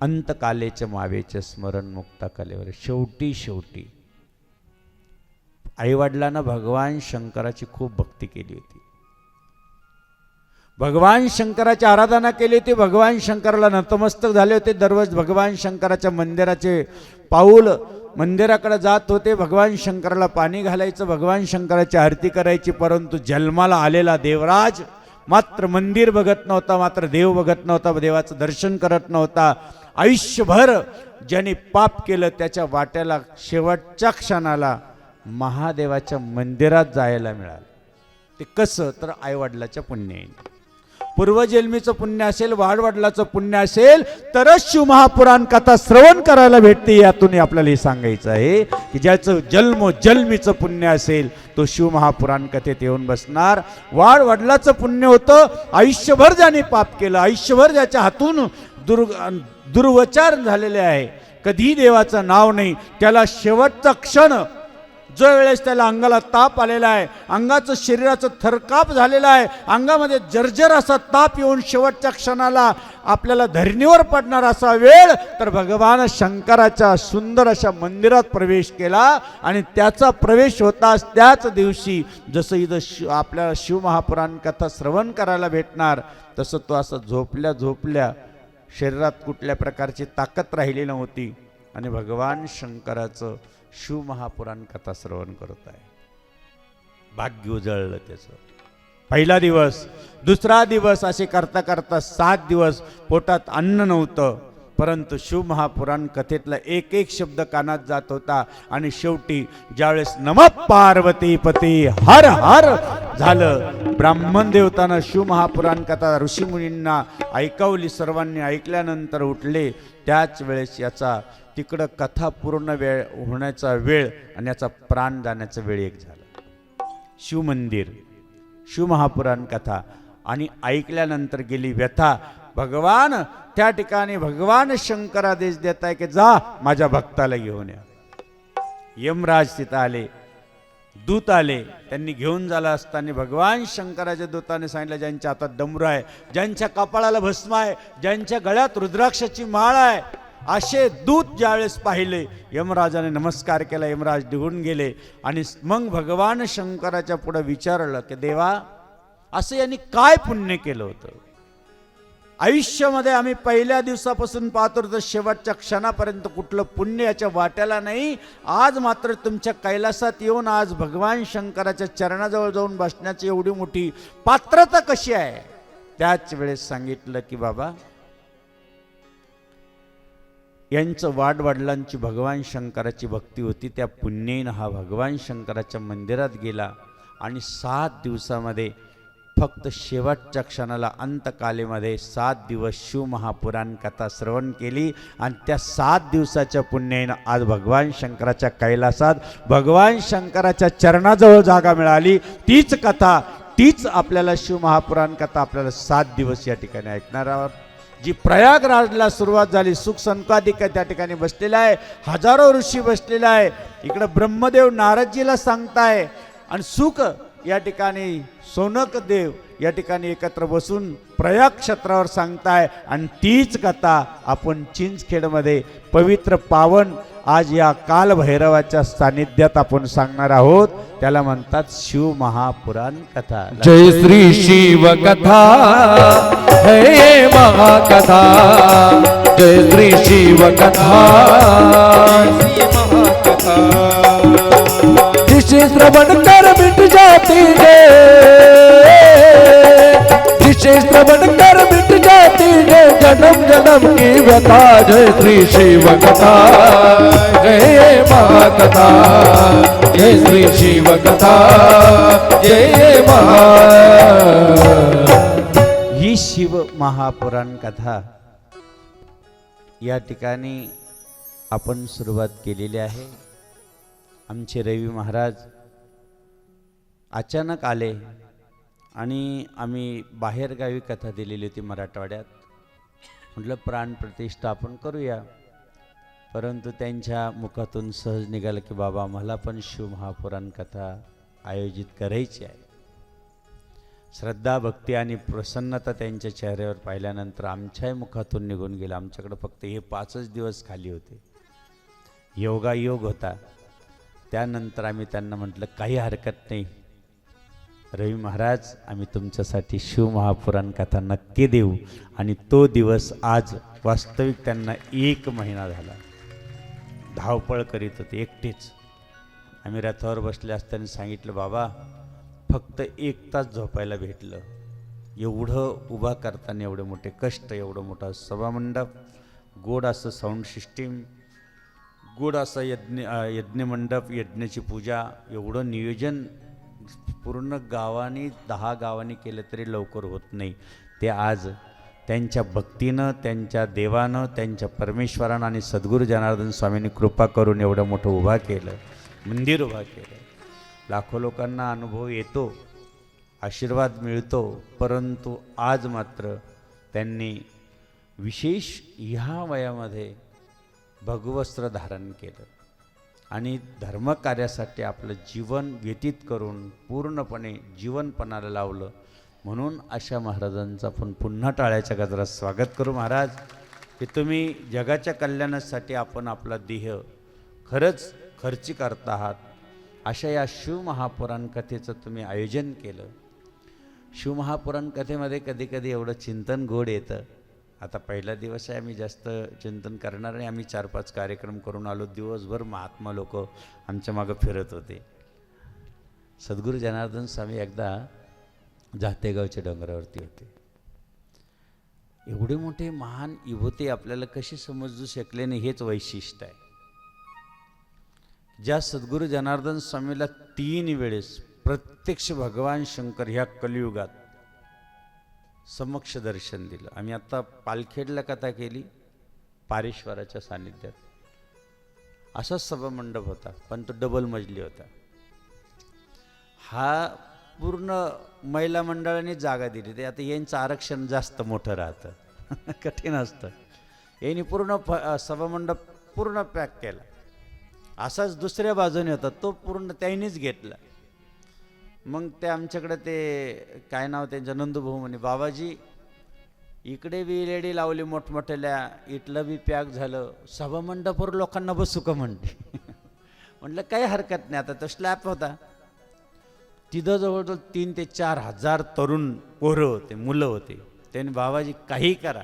अंतकालेचे मावेचे स्मरण मुक्ता कलेवर शेवटी आईवडिलांना भगवान शंकराची खूप भक्ती केली होती, भगवान शंकराची आराधना केली होती, भगवान शंकराला नतमस्तक झाले होते. दररोज भगवान शंकराच्या मंदिराचे पाऊल मंदिराकडे जात होते, भगवान शंकराला पाणी घालायचं, भगवान शंकराची आरती करायची, परंतु जन्माला आलेला देवराज मात्र मंदिर बघत नव्हता, मात्र देव बघत नव्हता, देवाचं दर्शन करत नव्हता. आयुष्यभर ज्याने पाप केलं त्याच्या वाट्याला शेवटच्या क्षणाला महादेवाच्या मंदिरात जायला मिळालं. ते कसं? तर आईवडिलाच्या पुण्याने. पूर्वजन्मीचं पुण्य असेल, वाडवडिलाचं पुण्य असेल तरच शिवमहापुराण कथा श्रवण करायला भेटते. यातून आपल्याला हे सांगायचं आहे की ज्याचं जन्मोजन्मीचं पुण्य असेल तो शिवमहापुराण कथेत येऊन बसणार. वाडवडिलाचं पुण्य होतं, आयुष्यभर ज्याने पाप केलं, आयुष्यभर ज्याच्या हातून दुर्वचार झालेले आहे, कधीही देवाचं नाव नाही, त्याला शेवटचा क्षण जो वेळेस त्याला अंगाला ताप आलेला आहे, अंगाचं शरीराचं थरकाप झालेला आहे, अंगामध्ये जर्जर असा ताप येऊन शेवटच्या क्षणाला आपल्याला धरणीवर पडणार असा वेळ, तर भगवान शंकराच्या सुंदर अशा मंदिरात प्रवेश केला. आणि त्याचा प्रवेश होताच त्याच दिवशी जसं इथं आपल्याला शिवमहापुराण कथा श्रवण करायला भेटणार, तसं तो असं झोपल्या झोपल्या शरीरात कुठल्या प्रकारची ताकद राहिली नव्हती आणि भगवान शंकराचं शिवमहापुराण कथा श्रवण करत आहे. भाग्य उजळलं त्याचं. पहिला दिवस, दुसरा दिवस असे करता करता 7 दिवस पोटात अन्न नव्हतं, परंतु शिवमहापुराण कथेतला एक एक शब्द कानात जात होता. आणि शेवटी ज्यावेळेस नमः पार्वती पती हर हर झालं, ब्राह्मण देवतानं शिवमहापुराण कथा ऋषीमुनींना ऐकवली. सर्वांनी ऐकल्यानंतर उठले. त्याच वेळेस याचा तिकडं कथा पूर्ण वेळ होण्याचा वेळ आणि याचा प्राण जाण्याचा वेळ एक झाला. शिवमंदिर, शिवमहापुराण कथा आणि ऐकल्यानंतर गेली व्यथा. भगवान त्या ठिकाणी भगवान शंकर आदेश देत आहे की जा माझ्या भक्ताला घेऊन या. यमराज तिथं आले, दूत आले, त्यांनी घेऊन झाला असताना भगवान शंकराच्या दूताने सांगितलं ज्यांच्या हातात डमरू आहे, ज्यांच्या कपाळाला भस्म आहे, ज्यांच्या गळ्यात रुद्राक्षाची माळ आहे, असे दूत ज्यावेळेस पाहिले, यमराजाने नमस्कार केला, यमराज निघून गेले. आणि मग भगवान शंकराच्या पुढे विचारलं की देवा, असं यांनी काय पुण्य केलं होतं? आयुष्यामध्ये आम्ही पहिल्या दिवसापासून पाहतो तर शेवटच्या क्षणापर्यंत कुठलं पुण्य याच्या वाट्याला नाही. आज मात्र तुमच्या कैलासात येऊन आज भगवान शंकराच्या चरणाजवळ जाऊन बसण्याची एवढी मोठी पात्रता कशी आहे? त्याच वेळेस सांगितलं की बाबा, यांचं वाडवडिलांची भगवान शंकराची भक्ती होती, त्या पुण्याईनं हा भगवान शंकराच्या मंदिरात गेला आणि 7 दिवसामध्ये फक्त शेवटच्या क्षणाला अंतकालेमध्ये 7 दिवस शिवमहापुराण कथा श्रवण केली. आणि त्या 7 दिवसाच्या पुण्याईनं आज भगवान शंकराच्या कैलासात भगवान शंकराच्या चरणाजवळ जागा मिळाली. तीच कथा, तीच आपल्याला शिवमहापुराण कथा आपल्याला 7 दिवस या ठिकाणी ऐकणार आहोत. जी प्रयागराजला सुरुवात झाली, सुख संकादिक त्या ठिकाणी बसलेला आहे, हजारो ऋषी बसलेला आहे. इकडं ब्रह्मदेव नारदजीला सांगताय आणि सुख या ठिकाणी सोनक देव या ठिकाणी एकत्र बसून प्रयाग क्षेत्रावर सांगताय. आणि तीच कथा आपण चिंचखेडमध्ये पवित्र पावन आज या कालभैरवाच्या सानिध्यात आपण सांगणार आहोत. त्याला म्हणतात शिवमहापुराण कथा. जय श्री शिव कथा हे महाकथा, जय श्री शिव कथा जिसे श्रवण कर मिट जाती है, जिसे श्रवण कर मिट जाती है जन्म जन्म की व्यथा. जय श्री शिव कथा जय महाकथा, जय श्री शिव कथा जय महा. ही शिव महापुराण कथा या ठिकाणी आपण सुरुवात केलेली आहे. आमचे रवी महाराज अचानक आले आणि आम्ही बाहेरगावी कथा दिलेली होती मराठवाड्यात. म्हटलं प्राणप्रतिष्ठा आपण करूया, परंतु त्यांच्या मुखातून सहज निघालं की बाबा मला पण शिवमहापुराण कथा आयोजित करायची आहे. श्रद्धा, भक्ती आणि प्रसन्नता त्यांच्या चेहऱ्यावर पाहिल्यानंतर आमच्याही मुखातून निघून गेलं. आमच्याकडं फक्त हे 5च दिवस खाली होते, योगायोग होता. त्यानंतर आम्ही त्यांना म्हटलं काही हरकत नाही रवी महाराज, आम्ही तुमच्यासाठी शिवमहापुराण कथा नक्की देऊ. आणि तो दिवस आज वास्तविक त्यांना 1 महिना झाला. धावपळ करीत होते एकटेच. आम्ही रथावर बसले असताना सांगितलं, बाबा फक्त 1 तास झोपायला भेटलं, एवढं उभा करताना एवढे मोठे कष्ट, एवढं मोठा सभामंडप, गोड असं साऊंड सिस्टीम, गोड असा यज्ञमंडप, यज्ञाची पूजा, एवढं नियोजन पूर्ण गावाने 10 गावांनी केलं तरी लवकर होत नाही. ते आज त्यांच्या भक्तीनं, त्यांच्या देवानं, त्यांच्या परमेश्वरानं आणि सद्गुरू जनार्दन स्वामींनी कृपा करून एवढं मोठं उभा केलं, मंदिर उभा केलं. लाखो लोकांना अनुभव येतो, आशीर्वाद मिळतो, परंतु आज मात्र त्यांनी विशेष ह्या वयामध्ये भगवस्त्र धारण केलं आणि धर्मकार्यासाठी आपलं जीवन व्यतीत करून पूर्णपणे जीवनपणाला लावलं. म्हणून अशा महाराजांचं आपण पुन्हा टाळ्याच्या गजरात स्वागत करू. महाराज, की तुम्ही जगाच्या कल्याणासाठी आपण आपला देह खरंच खर्ची करत आहात. अशा या शिवमहापुराण कथेचं तुम्ही आयोजन केलं. शिवमहापुराण कथेमध्ये कधी कधी एवढं चिंतन गोड येतं. आता पहिला दिवस आहे, आम्ही जास्त चिंतन करणार नाही. आम्ही 4-5 कार्यक्रम करून आलो. दिवसभर महात्मा लोक आमच्या मागं फिरत होते. सद्गुरू जनार्दन स्वामी एकदा जातेगावच्या डोंगरावरती होते. एवढे मोठे महान विभूती आपल्याला कशी समजू शकले नाही, हेच वैशिष्ट्य आहे. ज्या सद्गुरू जनार्दन स्वामीला 3 वेळेस प्रत्यक्ष भगवान शंकर ह्या कलियुगात समक्ष दर्शन दिलं. आम्ही आता पालखेडला कथा केली, पारेश्वराच्या सानिध्यात. असाच सभामंडप होता, पण तो डबल मजली होता. हा पूर्ण महिला मंडळाने जागा दिली. ते आता यांचं आरक्षण जास्त मोठं राहतं, कठीण असतं. यांनी पूर्ण सभामंडप पूर्ण पॅक केला. असाच दुसऱ्या बाजूने होता, तो पूर्ण त्यांनीच घेतला. मग ते आमच्याकडे ते काय नाव त्यांच्या नंदूभाऊ म्हणे, बाबाजी इकडे बी लेडी लावली मोठमोठ्याल्या, इथलं बी पॅक झालं, सभामंडपावर लोकांना बसू का म्हणते. म्हटलं काही हरकत नाही. आता तो स्लॅब होता, तिथं जवळजवळ 3,000 ते 4,000 तरुण पोरं होते, मुलं होते. त्यांनी बाबाजी काही करा,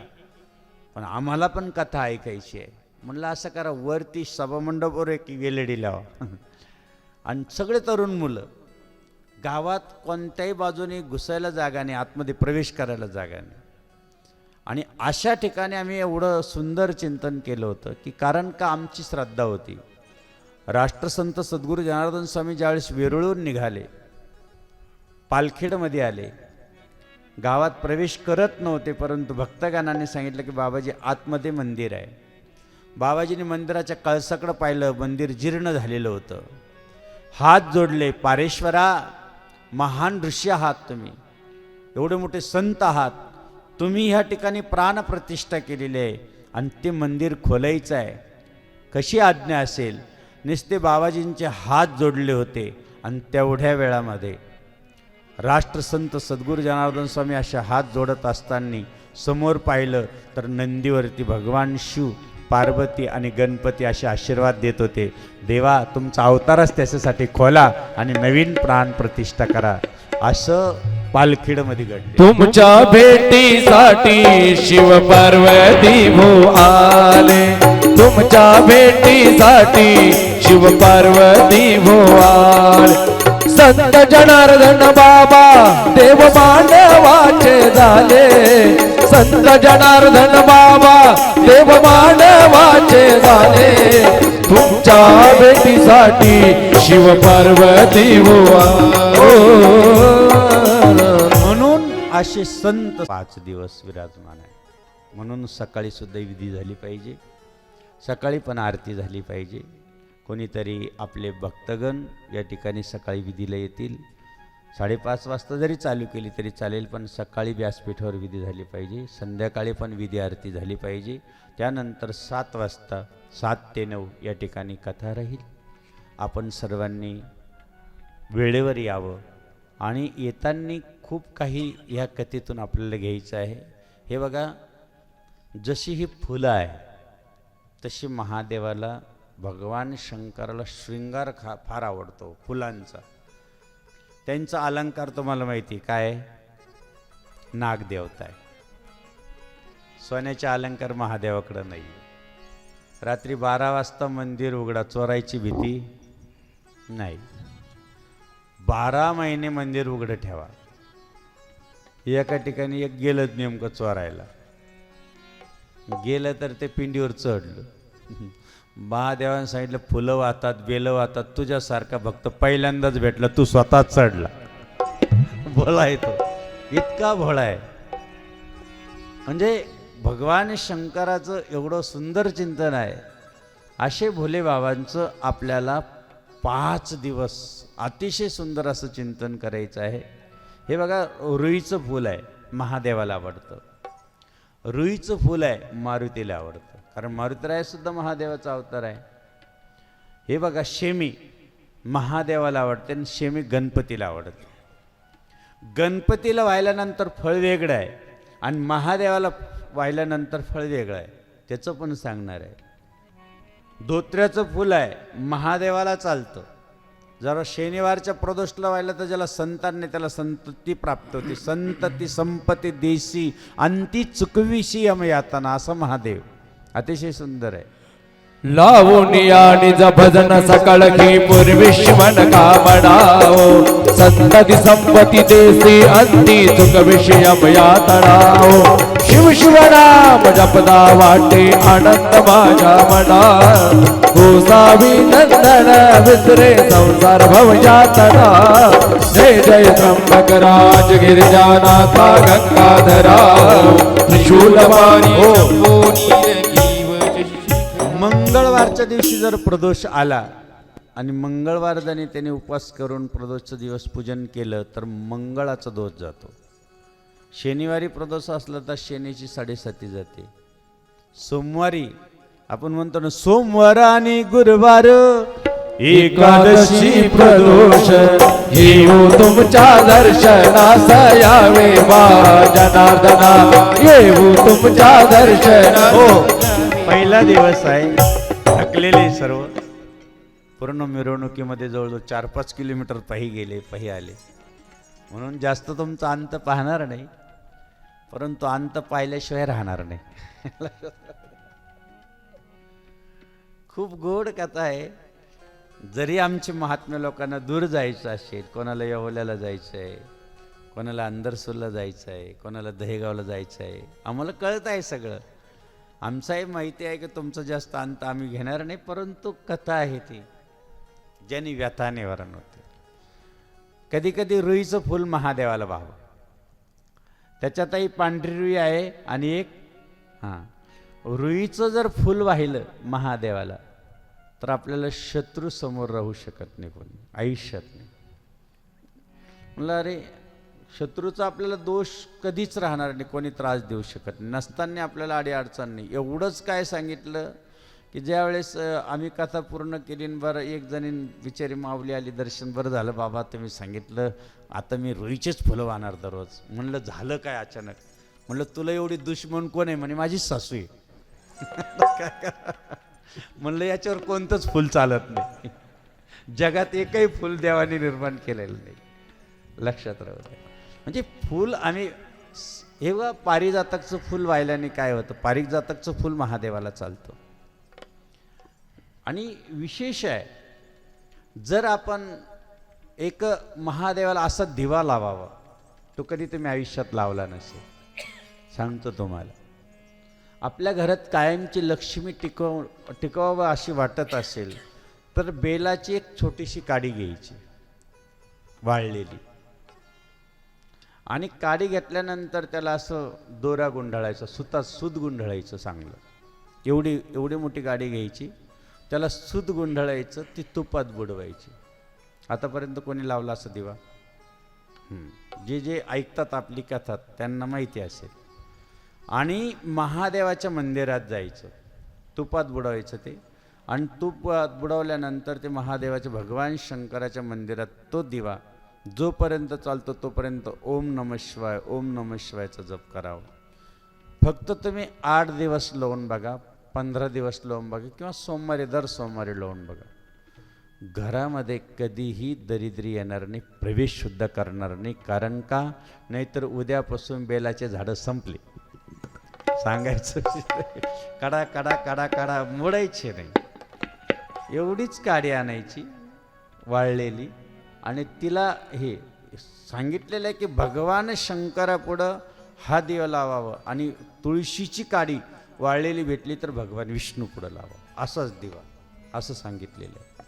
पण आम्हाला पण कथा ऐकायची आहे. म्हणलं असं करा, वरती सभामंडपावर एक वेलेडी लावा आणि सगळे तरुण मुलं. गावात कोणत्याही बाजूने घुसायला जागा नाही, आतमध्ये प्रवेश करायला जागा नाही. आणि अशा ठिकाणी आम्ही एवढं सुंदर चिंतन केलं होतं की, कारण का आमची श्रद्धा होती. राष्ट्रसंत सद्गुरू जनार्दन स्वामी ज्यावेळेस वेरूळहून निघाले, पालखेडमध्ये आले, गावात प्रवेश करत नव्हते, परंतु भक्तगणांनी सांगितलं की बाबाजी आतमध्ये मंदिर आहे. बाबाजीने मंदिराच्या कळसाकडं पाहिलं, मंदिर जीर्ण झालेलं होतं. हात जोडले, पारेश्वरा महान ऋषी आहात तुम्ही, एवढे मोठे संत आहात, तुम्ही ह्या ठिकाणी प्राणप्रतिष्ठा केलेली आहे आणि ते मंदिर खोलायचं आहे, कशी आज्ञा असेल. नुसते बाबाजींचे हात जोडले होते आणि तेवढ्या वेळामध्ये राष्ट्रसंत सद्गुरू जनार्दन स्वामी अशा हात जोडत असताना समोर पाहिलं तर नंदीवरती भगवान शिव, पार्वती आणि गणपती असे आशीर्वाद देत होते. देवा तुमचा अवतारच त्याच्यासाठी खोला आणि नवीन प्राण प्रतिष्ठा करा. असं पालखेडमध्ये घडले. तुमच्या भेटीसाठी शिव पार्वती भो आले, तुमच्या भेटीसाठी शिव पार्वती भो आले. संत जनार्दन बाबा देव मानवाचे झाले, संत जनार्दन बाबा देव मानवाचे झाले. तुमच्या भेटीसाठी शिव पार्वती भो म्हणून असे संत 5 दिवस विराजमान आहे. म्हणून सकाळी सुद्धा विधी झाली पाहिजे, सकाळी पण आरती झाली पाहिजे. कोणीतरी आपले भक्तगण या ठिकाणी सकाळी विधीला येतील. 5:30 वाजता जरी चालू केली तरी चालेल, पण सकाळी व्यासपीठावर विधी झाली पाहिजे, संध्याकाळी पण विधी आरती झाली पाहिजे. त्यानंतर 7 वाजता 7 ते 9 या ठिकाणी कथा राहील. आपण सर्वांनी वेळेवर यावं आणि येताना खूप काही ह्या कथेतून आपल्याला घ्यायचं आहे. हे बघा, जशी ही फुलं आहे तशी महादेवाला, भगवान शंकराला शृंगार फार आवडतो फुलांचा. त्यांचा अलंकार तुम्हाला माहिती काय आहे? नागदेवता आहे. सोन्याचा अलंकार महादेवाकडं नाही. रात्री 12 वाजता मंदिर उघडा, चोरायची भीती नाही. 12 महिने मंदिर उघडं ठेवा. एका ठिकाणी एक गेलं नेमकं चोरायला, गेलं तर ते पिंडीवर चढलं. महादेवानं सांगितलं फुलं वाहतात, बेलं वाहतात, तुझ्यासारखा भक्त पहिल्यांदाच भेटला, तू स्वतःच चढला. भोळा आहे तो, इतका भोळा आहे. म्हणजे भगवान शंकराचं एवढं सुंदर चिंतन आहे. असे भोले बाबांचं आपल्याला 5 दिवस अतिशय सुंदर असं चिंतन करायचं आहे. हे बघा, रुईचं फूल आहे, महादेवाला आवडतं. रुईचं फूल आहे, मारुतीला आवडतं, कारण मारुतीराय सुद्धा महादेवाचा अवतार आहे. हे बघा, शेमी महादेवाला आवडते आणि शेमी गणपतीला आवडते. गणपतीला वाहिल्यानंतर फळ वेगळं आहे आणि महादेवाला वाहिल्यानंतर फळ वेगळं आहे. त्याचं पण सांगणार आहे. धोत्र्याचं फूल आहे, महादेवाला चालतं. जरा शनिवारच्या प्रदोषला व्हायला तर ज्याला संतान नाही त्याला संतती प्राप्त होती. संतती संपत्ती देशी अंती चुकविशी यातना, असं महादेव अतिशय सुंदर आहे. लावूनिया निज भजन सकळ की पूर्विश्वन कामणाओ संतती संपत्ती देसी अंती सुख विषयम यातनाओ. शिव शिव नाम जपदा वाटे आनंद माझ्या मना गोसावी नंदन विसरे संसार भव यातना. जय जय त्र्यंबक राज गिरिजानाथा गंगाधरा त्रिशूलवाणी मंगळवारच्या दिवशी जर प्रदोष आला आणि मंगळवारदानी त्याने उपवास करून प्रदोषचा दिवस पूजन केलं तर मंगळाचा दोष जातो. शनिवारी प्रदोष असला तर शनीची 7.5 जाते. सोमवारी आपण म्हणतो ना, सोमवार आणि गुरुवार एकादशी प्रदोष येऊ तुमच्या दर्शनास यावे बा जनार्दना येऊ तुमच्या दर्शना. पहिला दिवस आहे. थकलेले सर्व पूर्ण मिरवणुकीमध्ये जवळजवळ 4-5 किलोमीटर पायी गेले, पायी आले, म्हणून जास्त तुमचा अंत पाहणार नाही, परंतु अंत पाहिल्याशिवाय राहणार नाही. खूप गोड कथा आहे. जरी आमचे महात्म्य लोकांना दूर जायचं असेल, कोणाला येवल्याला जायचं आहे, कोणाला अंदरसूरला जायचं आहे, कोणाला दहेगावला जायचं आहे, आम्हाला कळत आहे सगळं. आमचाही माहिती आहे की तुमचं जास्त अंत आम्ही घेणार नाही, परंतु कथा आहे ती ज्याने व्यथा निवारण होते. कधी कधी रुईचं फूल महादेवाला व्हावं. त्याच्यातही पांढरी रुई आहे आणि एक रुईचं जर फूल वाहिलं महादेवाला तर आपल्याला शत्रू समोर राहू शकत नाही, कोणी आयुष्यात नाही. म्हणलं अरे, शत्रूचा आपल्याला दोष कधीच राहणार नाही, कोणी त्रास देऊ शकत नाही, नसताना आपल्याला अडचण नाही. एवढंच काय सांगितलं की ज्यावेळेस आम्ही कथा पूर्ण केली, बरं एक जणीन बिचारी माऊली आली, दर्शन बरं झालं बाबा तुम्ही सांगितलं, आता मी रुईचेच फुलं वाहणार दररोज. म्हणलं झालं काय अचानक? म्हणलं तुला एवढी दुश्मन कोण आहे? म्हणे माझी सासू आहे. म्हणलं याच्यावर कोणतंच फुल चालत नाही, जगात एकही फुल देवाने निर्माण केलेलं नाही. लक्षात राहू द्या. म्हणजे फूल आम्ही हे बघा, पारिजातकचं फूल वाहिल्याने काय होतं, पारिजातकचं फूल महादेवाला चालतं. आणि विशेष आहे, जर आपण एक महादेवाला असा दिवा लावावा, तो कधी तुम्ही आयुष्यात लावला नसेल. सांगतो तुम्हाला, आपल्या घरात कायमची लक्ष्मी टिकवावं अशी वाटत असेल तर बेलाची एक छोटीशी काडी घ्यायची वाळलेली, आणि काडी घेतल्यानंतर त्याला असं दोरा गुंडाळायचा, सूत गुंडाळायचं चांगलं. एवढी मोठी काडी घ्यायची, त्याला सूत गुंडाळायचं, ती तुपात बुडवायची. आतापर्यंत कोणी लावला असं दिवा? जे ऐकतात आपली कथा त्यांना माहिती असेल. आणि महादेवाच्या मंदिरात जायचं, तुपात बुडवायचं ते, आणि तुपात बुडवल्यानंतर ते महादेवाच्या भगवान शंकराच्या मंदिरात तो दिवा जोपर्यंत चालतो तोपर्यंत ओम नमः शिवाय ओम नमः शिवायचा जप करावा. फक्त तुम्ही 8 दिवस लावून बघा, 15 दिवस लावून बघा, किंवा दर सोमवारी लावून बघा. घरामध्ये कधीही दरिद्री येणार नाही, प्रवेश सुद्धा करणार नाही. कारण का? नाहीतर उद्यापासून बेलाचे झाडं संपले. सांगायचं कडा कडा कडा कडा मोडायचे नाही, एवढीच काडी आणायची वाळलेली आणि तिला हे सांगितलेलं आहे की भगवान शंकरापुढं हा दिवा लावावं आणि तुळशीची काडी वाळलेली भेटली तर भगवान विष्णू पुढं लावा, असाच दिवा असं सांगितलेलं आहे.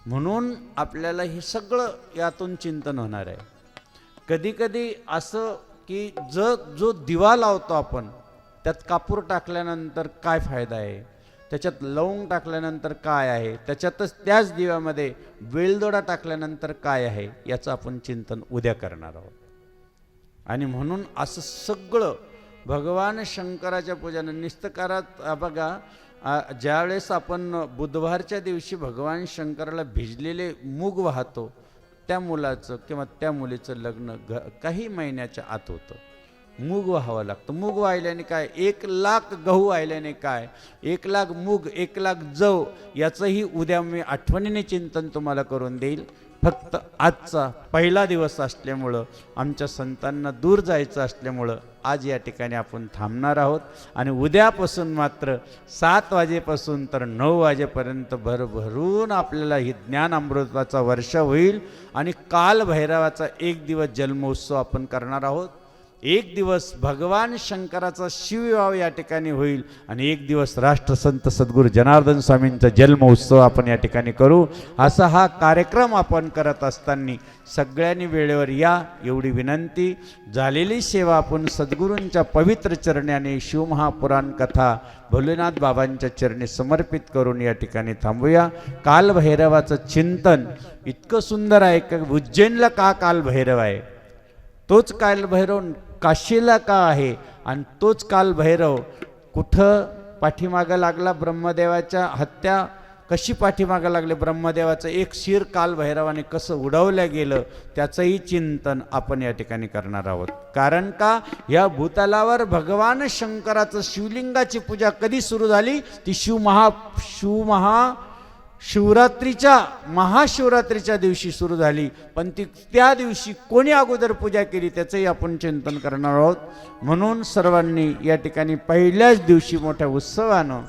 म्हणून आपल्याला हे सगळं यातून चिंतन होणार आहे. कधी कधी असं की जो दिवा लावतो आपण त्यात कापूर टाकल्यानंतर काय फायदा आहे, त्याच्यात लवंग टाकल्यानंतर काय आहे, त्याच्यातच त्याच दिव्यामध्ये वेलदोडा टाकल्यानंतर काय आहे, याचं आपण चिंतन उद्या करणार आहोत. आणि म्हणून असं सगळं भगवान शंकराच्या पूजन निस्तकारात बघा, ज्यावेळेस आपण बुधवारच्या दिवशी भगवान शंकराला भिजलेले मूग वाहतो, त्या मुलाचं किंवा त्या मुलीचं लग्न काही महिन्याच्या आत होतं. मूग व्हावं लागतं. मूग वाहिल्याने काय, 1,00,000 गहू वाहिल्याने काय, 1,00,000 मूग, 1,00,000 जव, याचंही उद्या मी आठवणीने चिंतन तुम्हाला करून देईल. फक्त आजचा पहिला दिवस असल्यामुळं, आमच्या संतांना दूर जायचं असल्यामुळं आज या ठिकाणी आपण थांबणार आहोत. आणि उद्यापासून मात्र 7 वाजेपासून तर 9 वाजेपर्यंत भरभरून आपल्याला ही ज्ञान अमृताचा वर्षा होईल. आणि कालभैरवाचा 1 दिवस जन्मोत्सव आपण करणार आहोत. 1 दिवस भगवान शंकराचा शिवविवाह या ठिकाणी होईल आणि 1 दिवस राष्ट्रसंत सद्गुरू जनार्दन स्वामींचा जन्मोत्सव आपण या ठिकाणी करू. असा हा कार्यक्रम आपण करत असताना सगळ्यांनी वेळेवर या एवढी विनंती. झालेली सेवा आपण सद्गुरूंच्या पवित्र चरणी आणि शिवमहापुराण कथा भोलेनाथ बाबांच्या चरणी समर्पित करून या ठिकाणी थांबूया. कालभैरवाचं चिंतन इतकं सुंदर आहे की उज्जैनला का कालभैरव आहे, तोच कालभैरव काशीला का आहे, आणि तोच कालभैरव कुठं पाठीमागं लागला, ब्रह्मदेवाच्या हत्या कशी पाठीमागं लागले, ब्रह्मदेवाचं एक शिर कालभैरवाने कसं उडवलं गेलं, त्याचंही चिंतन आपण या ठिकाणी करणार आहोत. कारण का, या भूतलावर भगवान शंकराचं शिवलिंगाची पूजा कधी सुरू झाली, ती शिवरात्रीच्या महाशिवरात्रीच्या दिवशी सुरू झाली. पण ती त्या दिवशी कोणी अगोदर पूजा केली त्याचंही आपण चिंतन करणार आहोत. म्हणून सर्वांनी या ठिकाणी पहिल्याच दिवशी मोठ्या उत्सवानं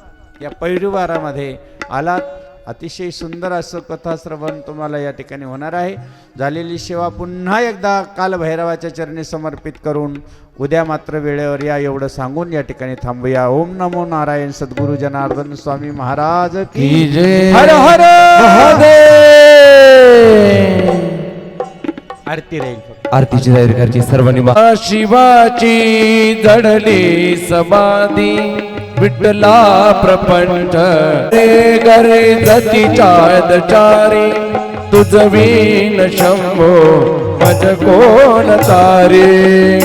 या पैरुवारामध्ये आलात. अतिशय सुंदर असं कथाश्रवण तुम्हाला या ठिकाणी होणार आहे. झालेली सेवा पुन्हा एकदा कालभैरवाच्या चरणी समर्पित करून उद्या मात्र वेळेवर या एवढं सांगून या ठिकाणी थांबूया. ओम नमो नारायण. सद्गुरू जनार्दन स्वामी महाराज की जय. हर हर महादेव. आरती राहील. आरतीची तयारी करायची सर्वांनी. शिवाची जडली समाधी विठ्ठला प्रपंच रे गरे जतीच्या दचारी तुझ वीन शंभो मज कोण तारे.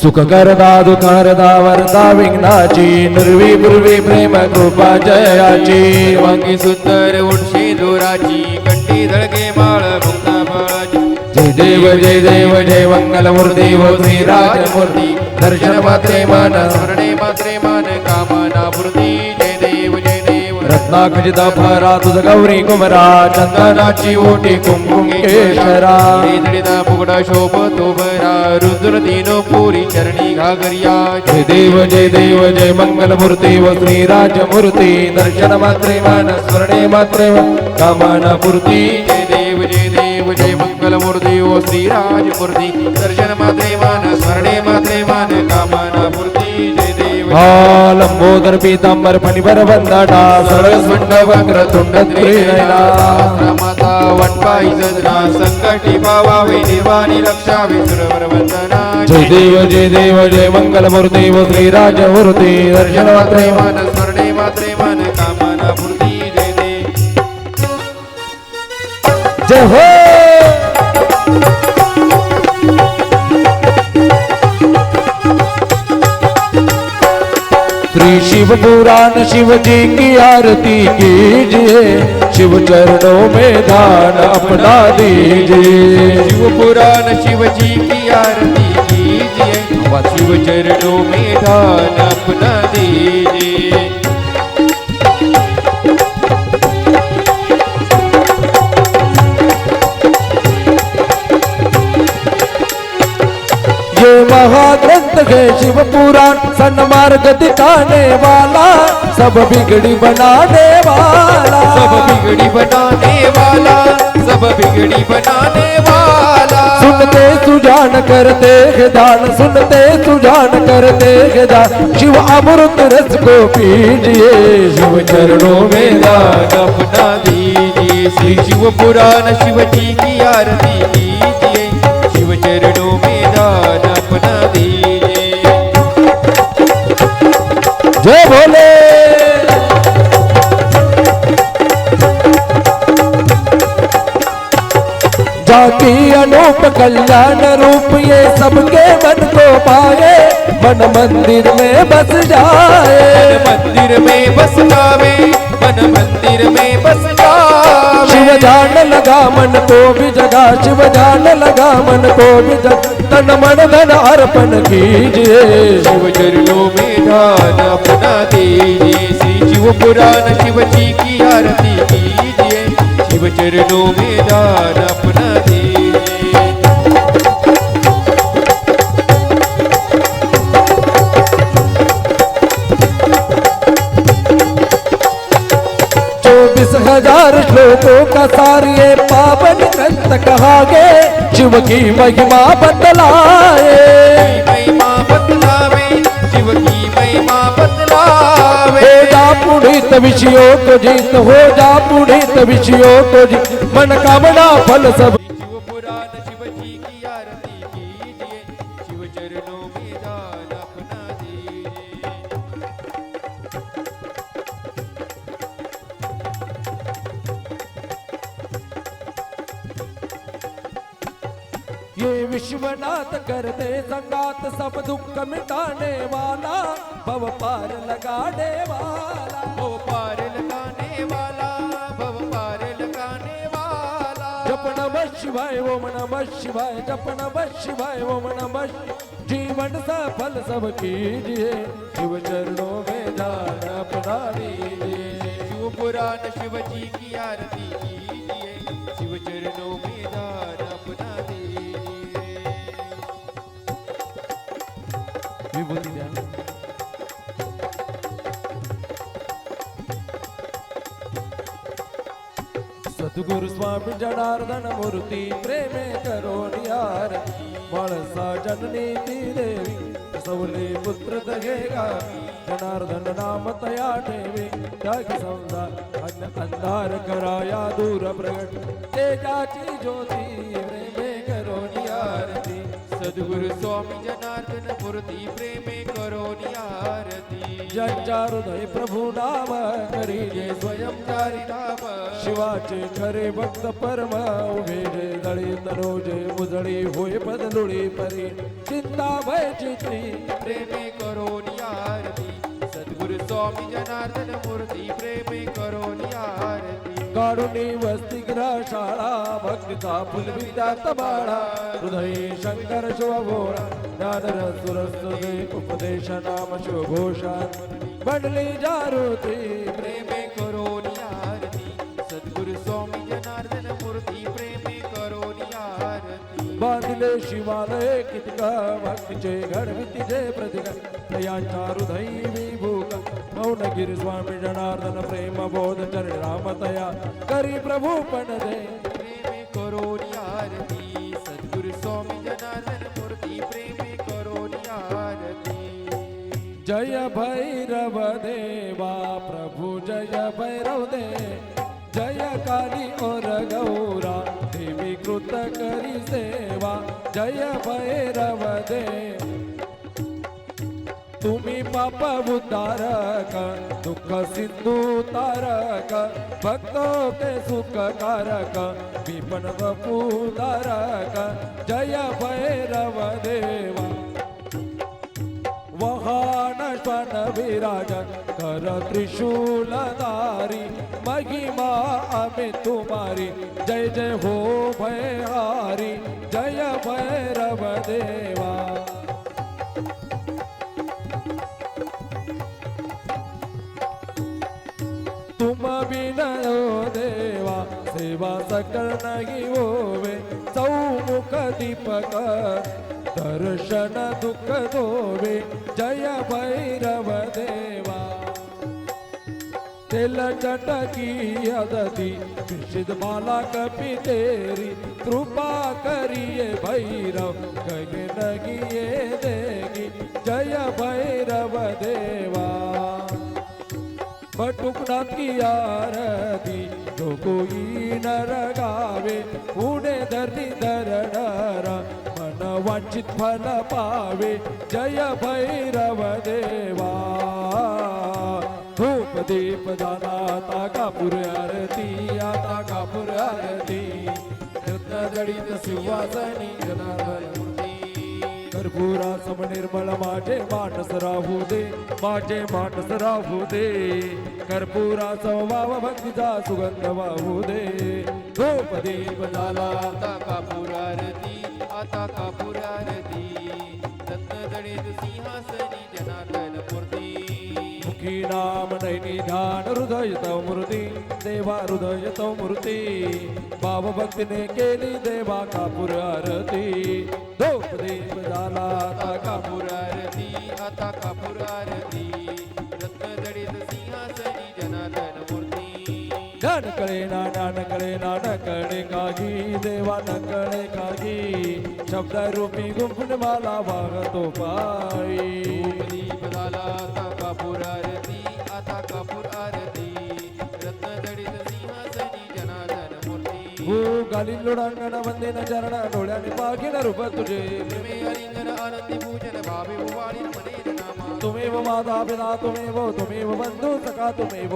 सुख करदा दुःख हरदा वरदा विघ्नाची निर्वी पूर्वी प्रेम कृपा जयाची. वांगी सुंदर उंशी दोराची कंठी धडके माळ मुक्ताबाजी. जय देव जय देव जय मंगल मूर्ती व श्रीराजमूर्ती दर्शन मात्रे मन स्मरणे मात्रे मन कामना पूर्ती. जय देव जय देव. रत्नाखचित फरा तुझ गौरी कुमरा चंदनाची ओटी कुंकुम केशरा. जडिता फुगडा शोभतो बरा रुद्र तीनो पुरी चरणी घागरिया. जय देव जय मंगल मूर्ती व श्रीराजमूर्ती दर्शन मात्रे मन स्मरणे मात्रे मन कामना पूर्ती. जय देव जय मंगल मूर्ती ओ श्रीराज मूर्ती दर्शन मात्रे मन स्मरणे मात्रे मन कामना पूर्ती. जय देव. हा लंबोदर पीतांबर फणीभर वंदना सरस मंड वक्र तुंड त्रिनयना. माता वटपाई सजना संकटी पावावे निर्वाणी रक्षावे सुरवर वंदना. जय देव जय मंगल मूर्ती व श्रीराजमूर्ती दर्शन मात्रे मन मन स्मरणे मात्रे मन कामना पूर्ती. जय देव. जय हो. श्री शिव पुराण शिव जी की आरती कीजिए, शिव चरणों में ध्यान अपना दीजिए. शिव पुराण शिव जी की आरती कीजिए, शिव चरणों में ध्यान अपना दीजिए. ये महाग्रंथ मत है शिव पुराण सन्मार्ग दिखाने वाला सब बिगड़ी बनाने वाला सब बिगड़ी बनाने वाला, सब बिगड़ी बनाने वाला। सुनते सुजान करते हैं दान, सुनते सुजान करते हैं दान, शिव अमृत रस को पीजिए, शिव चरणों में दान अपना दीजिए। श्री शिव पुराण शिव जी की आरती कीजिए, शिव चरणों में दान अपना दीजिए। जय भोले। जाकी अनूप कल्याण रूप ये सबके मन को पाए, मन मंदिर में बस जाए, मंदिर में बस जावे, मन मंदिर में बस जावे। शिव जान लगा मन को भी जगा, शिव जान लगा मन को भी जगा, तन मन धन अर्पण कीजिए, शिव चरणों में दान अपना दीजिए। श्री शिव पुराण शिव जी की आरती कीजिए, शिव चरणों में दान अपना दीजिए। चौबीस हजार श्लोकों का सार ये पावन ग्रंथ कहागे, शिव की महिमा बतलाए, महिमा बतलावे, शिव की महिमा बतलावे। हो जा पुनीत विषयों को जीत, हो जा पुनीत विषयों को जीत, मनोकामना फल सब। शिव पुराण शिव जी की आरती कीजिए, शिव चरणों में दान अपना दीजिए। ये विश्वनाथ कर दे संगात सब दुख मिटाने वाला, भव पार लगाने वाला, भव पार लगाने वाला, भव पार लगाने वाला। जप नमः शिवाय ओम नमः शिवाय, जप नमः शिवाय ओम नमः शिवाय, जीवन सफल सब कीजिए, शिव चरणों में दान अपना दीजिए। शिव पुराण शिव जी की आरती कीजिए, शिव चरणों में दान अपना दीजिए। विभूति ध्यान। सद्गुरु स्वामी जनार्दन मूर्ति प्रेमे करो नियार, माणसा जननी ती देवी सवले पुत्र दगेगा, जनार्दन नाम तया ठेवी, त्यागी संसार अंधार कराया दूर प्रगट, तेजाची ज्योती प्रेमे करो नियारती। सद्गुरु स्वामी जनार्दन मूर्ति प्रेमे करो आरती। ज्यांच्या हृदय प्रभू नाम करीजे स्वयं चारी नाम शिवाचे खरे भक्त परम उभे जे दळी तनोजे उजळी होय बदलुळी परी, चिंता भय चित्री प्रेमे करो आरती। सद्गुरु स्वामी जनार्दन मूर्ति प्रेमे करो आरती। काढुनी वस्ती शाळा भक्तीचा फुलविद्यात बाळा, हृदय शंकर शिवभोळा ज्ञानरस सुरस्तुते उपदेश नाम शिवघोषात बनली जागृती प्रेमे करो आरती। सद्गुरु स्वामी जनार्दन मूर्ति प्रेमे करो आरती। बांधले शिवालय कितका भक्तीचे घडवितीचे प्रतीक यांच्या हृदय विभूक, मौनगिरी स्वामी जनार्दन प्रेम बोध चरण रामतया करी प्रभू पण दे प्रेमे करो आरती। सद्गुरु स्वामी जनार्दन मूर्ति प्रेमे करो आरती। जय भैरव देवा प्रभु जय भैरव दे, जय काली और गौरा देवी कृत करी सेवा, जय भैरव दे तुम्ही पाप उद्धारक दुःख सिंधु तारक, भक्तों के सुख कारक विपन वपुधारक, जय भैरव देवा। वाहन श्वन विराजन कर त्रिशूलधारी, महिमा अमित तुम्हारी जय जय हो भयहारी, जय भैरव देवा। तुम बिन देवा सेवा सकल नहीं होवे, चौमुख दीपक दर्शन दुःख धोवे जय भैरव देवा तेल चटकी अदती विषिद माला कपी तेरी कृपा करिए भैरव कगे नगिए देगी जय भैरव देवा बटुकनाथ की आरती जो कोई नर गावे उन्हे धरती धर नर मन वांछित फल पावे जय भैरव देवा धूप दीप दाना आता कापूर आरती आता कापूर आरती रत्न जडित सिंहासनी जनार्दन मूर्ती कर्पूरा सम निर्मल माझे मानस राहू दे माझे मानस राहू दे कर्पूरा समभाव भक्तीचा सुगंध वाहू दे धूप दीप झाला आता कापूर आरती आता कापूर आरती रत्न जडित सिंहासनी जनार्दन मूर्ती मुखी नाम नैनी ध्यान हृदय तव मूर्ती देवा हृदय तव मूर्ती भाव भक्तीने केली देवा कापूर आरती धूप दीप झाला आता कापूर आरती आता कापूर आरती रत्न जडित सिंहासनी जनार्दन मूर्ती ज्ञान कळे काही देवा न कळे काही शब्द रूपी गुंफून मला वागतो पायी दीप झाला आता कापूर आरती आता कापूर आरती रत्न जडित सिंहासनी जनार्दन मूर्ती हो गाली लोडांगण वंदे न चरण डोळ्याने पागिन रूप तुझे प्रेमे हरिंगण आनंदी पूजन भावे उवाळी मनेर नामा तुमेव माता पिता तुमेव बंधू सखा तुमेव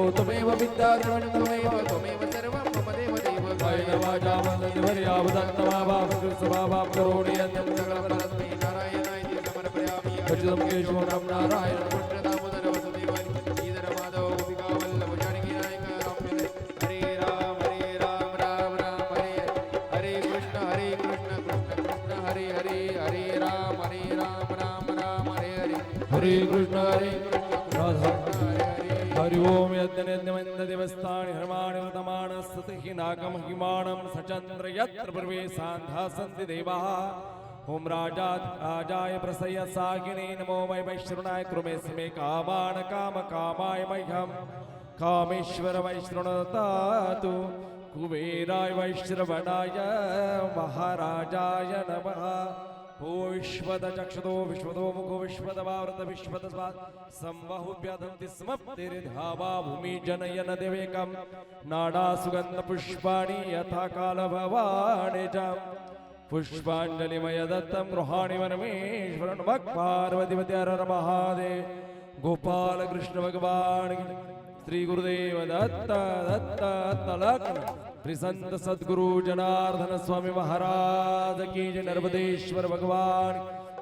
विद्या त्वमेव त्वमेव सर्वं मम देव देव गायन वाचा वंदे आवदत्त बाप बाप करोडी परस्मै नारायणाय ते समर्पयामि अच्युतं केशवं नारायण कृष्ण दामोदर वसुदेवाय श्रीधर माधव गोपिका वल्लभ जानकी नायक हरे राम राम राम हरे हरे कृष्ण कृष्ण कृष्ण हरे हरे हरे राम राम राम हरे हरे हरे कृष्ण राधा हरे हरे हरि ओम यज्ञ देवस्थानि हर्माणि वर्तमान सतिहि नागम हिमाणं सचंद्र यत्र पूर्वे सांधा सन्ति देवाः ओम राजाय प्रसय सागिने नमो मय वैश्रवणाय कृमे स्मे कामान् काम कामाय मह्यं कामेश्वर वैश्रवणतातु कुबेराय वैश्रवणाय महाराजाय नमः ओ विश्वद चक्षुदो विश्वदो मुखो विश्वदवावृत विश्वदस्वात् संबाहुभ्यादन्ति स्म तेरेधावा भूमि जनयन देवेकं नाडा सुगन्ध पुष्पाणि यथा काल भवानि च पुष्पाञ्जलिमय दत्तं गृहाणि वनमेश्वर नमः पार्वतीपते हर हर महादेव गोपाल कृष्ण भगवान श्री गुरुदेव दत्त दत्त तलक श्री संत सद्गुरु जनार्दन स्वामी महाराज की जय नर्मदेश्वर भगवान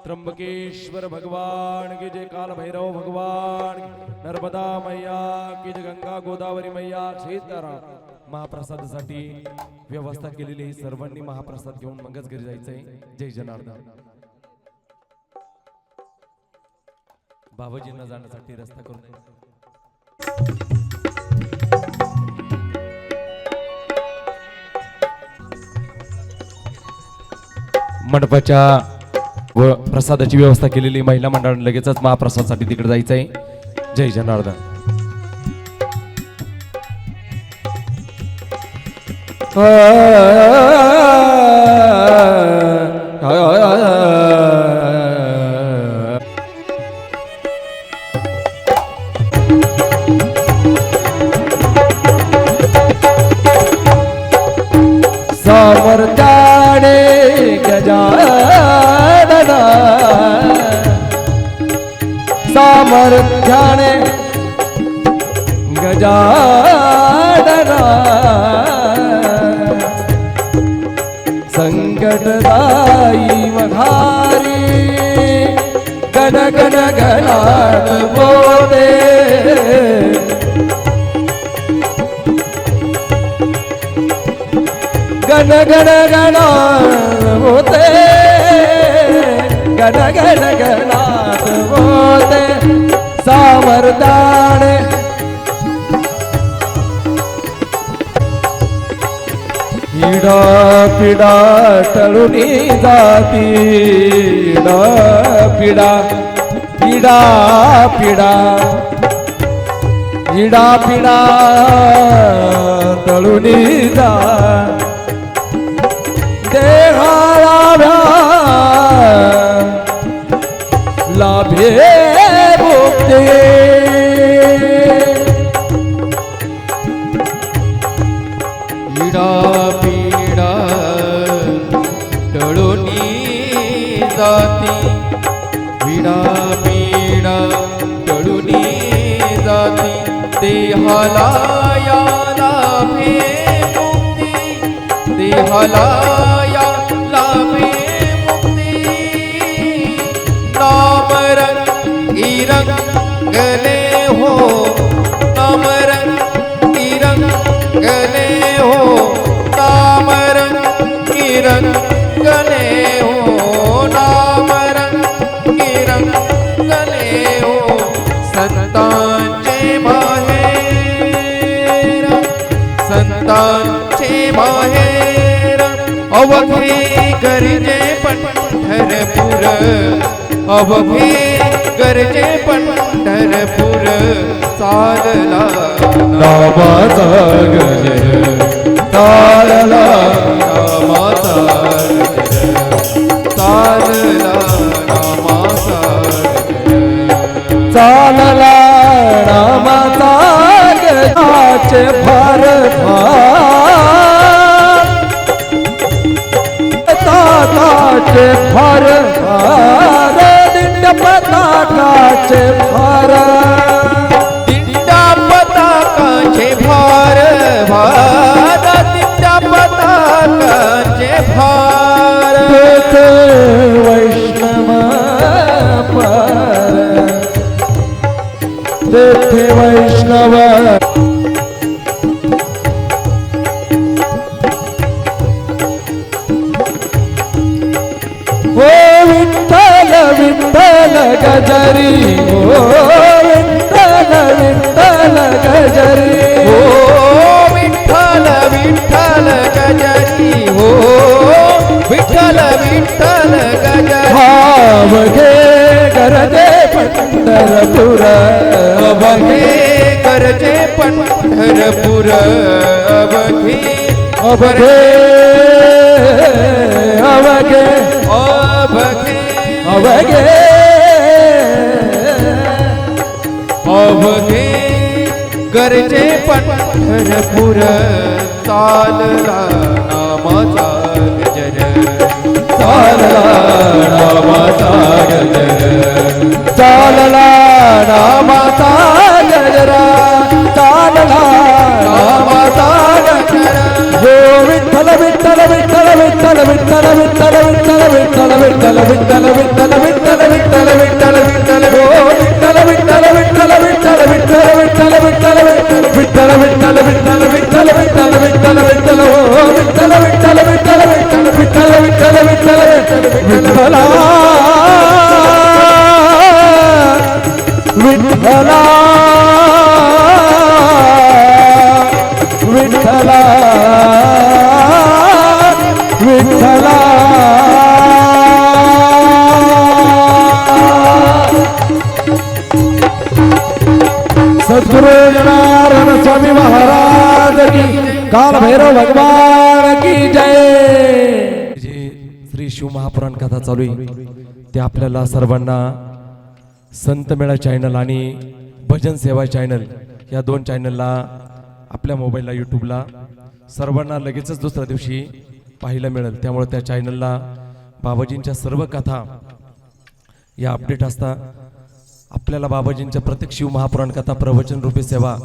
त्र्यंबकेश्वर भगवान की जय काल भैरव भगवान नर्मदा मैया की जय गंगा गोदावरी मैया सीताराम महाप्रसादासाठी व्यवस्था केलेली ही सर्वांनी महाप्रसाद घेऊन मगच घरी जायचंय जय जनार्दन बाबाजींना जाण्यासाठी रस्ता करून मंडपाच्या व प्रसादाची व्यवस्था केलेली महिला मंडळाने लगेचच महाप्रसादासाठी तिकडे जायचंय जय जनार्दन सामर्थ्याने गजानन सामर्थ्याने गजानन संकटदायी मघारी गण गण गणात बोले गण गण गणात बोते गण गण गणात बोते सामर्थ्याने इडा पिडा टळूनी जाती इडा पिडा पिडा पिडा इडा पिडा टळूनी जा देहाला लाभे मुक्ती इडा पीडा टळूनी जाती विडा पीडा टळूनी जाती देहाला या लाभे मुक्ती देहाला या लाभे मुक्ती नामरंगी रंगले हो नामरंगी रंगले हो नामरंगी रंगले हो नामरंगी रंगले हो संतांचे माहेर संतांचे माहेर अवघे गरजे पंढरपूर अवघे गरजे पंढरपूर चालला नामाचा गजर चालला नामाचा गजर चालला नामाचा गजर चालला नामाचा गजराचे फार ताटाचे फार फार दिंड पताकाचे फार दिंडा पताकाचे भार भार दिंडा पताकाचे भार तेथे वैष्णव पार तेथे वैष्णव ओ विठ्ठल विठ्ठल गजरी ओ विठ्ठल विठ्ठल गजरी हो विठ्ठल विठ्ठल गजरी हो विठ्ठल विठ्ठल गजरी भाव घे गरजे पंढरपूर अवघे गरजे पंढरपूर अवघे अवघे अवघे अवघे अवघे अवघे गरजे पंढरपूर चालला नामाचा गजर चालला नामाचा गजर चालला नामाचा गजरा चालला नामाचा गजरा हो विठ्ठल विठ्ठल विठ्ठल विठ्ठल विठ्ठल विठ्ठल विठ्ठल विठ्ठल विठ्ठल विठ्ठल विठ्ठल विठ्ठल विठ्ठल विठ्ठल विठ्ठल हो विठ्ठल विठ्ठल विठ्ठल विठ्ठल विठ्ठल विठ्ठल विठ्ठल विठ्ठल विठ्ठल विठ्ठल विठ्ठल विठ्ठल विठ्ठल विठ्ठल हो विठ्ठल विठ्ठल विठ्ठल विठ्ठल विठ्ठल विठ्ठल विठ्ठल विठ्ठला विठ्ठला विठ्ठला विठ्ठला सद्गुरु जनार्दन स्वामी महाराज की काल भैरव भगवान की जय जे श्री शिव महापुराण कथा चालू आहे ते आपल्याला सर्वांना संत मेळा चॅनल आणि भजन सेवा चॅनल या दोन चॅनलला आपल्या मोबाईलला यूट्यूबला सर्वांना लगेचच दुसऱ्या दिवशी पाहायला मिळेल. त्यामुळे त्या चॅनलला बाबाजींच्या सर्व कथा या अपडेट असतात. आपल्याला बाबाजींच्या प्रत्येक शिव महापुराण कथा प्रवचन रूपी सेवा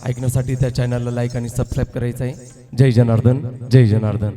ऐकण्यासाठी त्या चॅनलला लाईक आणि सबस्क्राईब करायचं आहे. जय जनार्दन जय जनार्दन.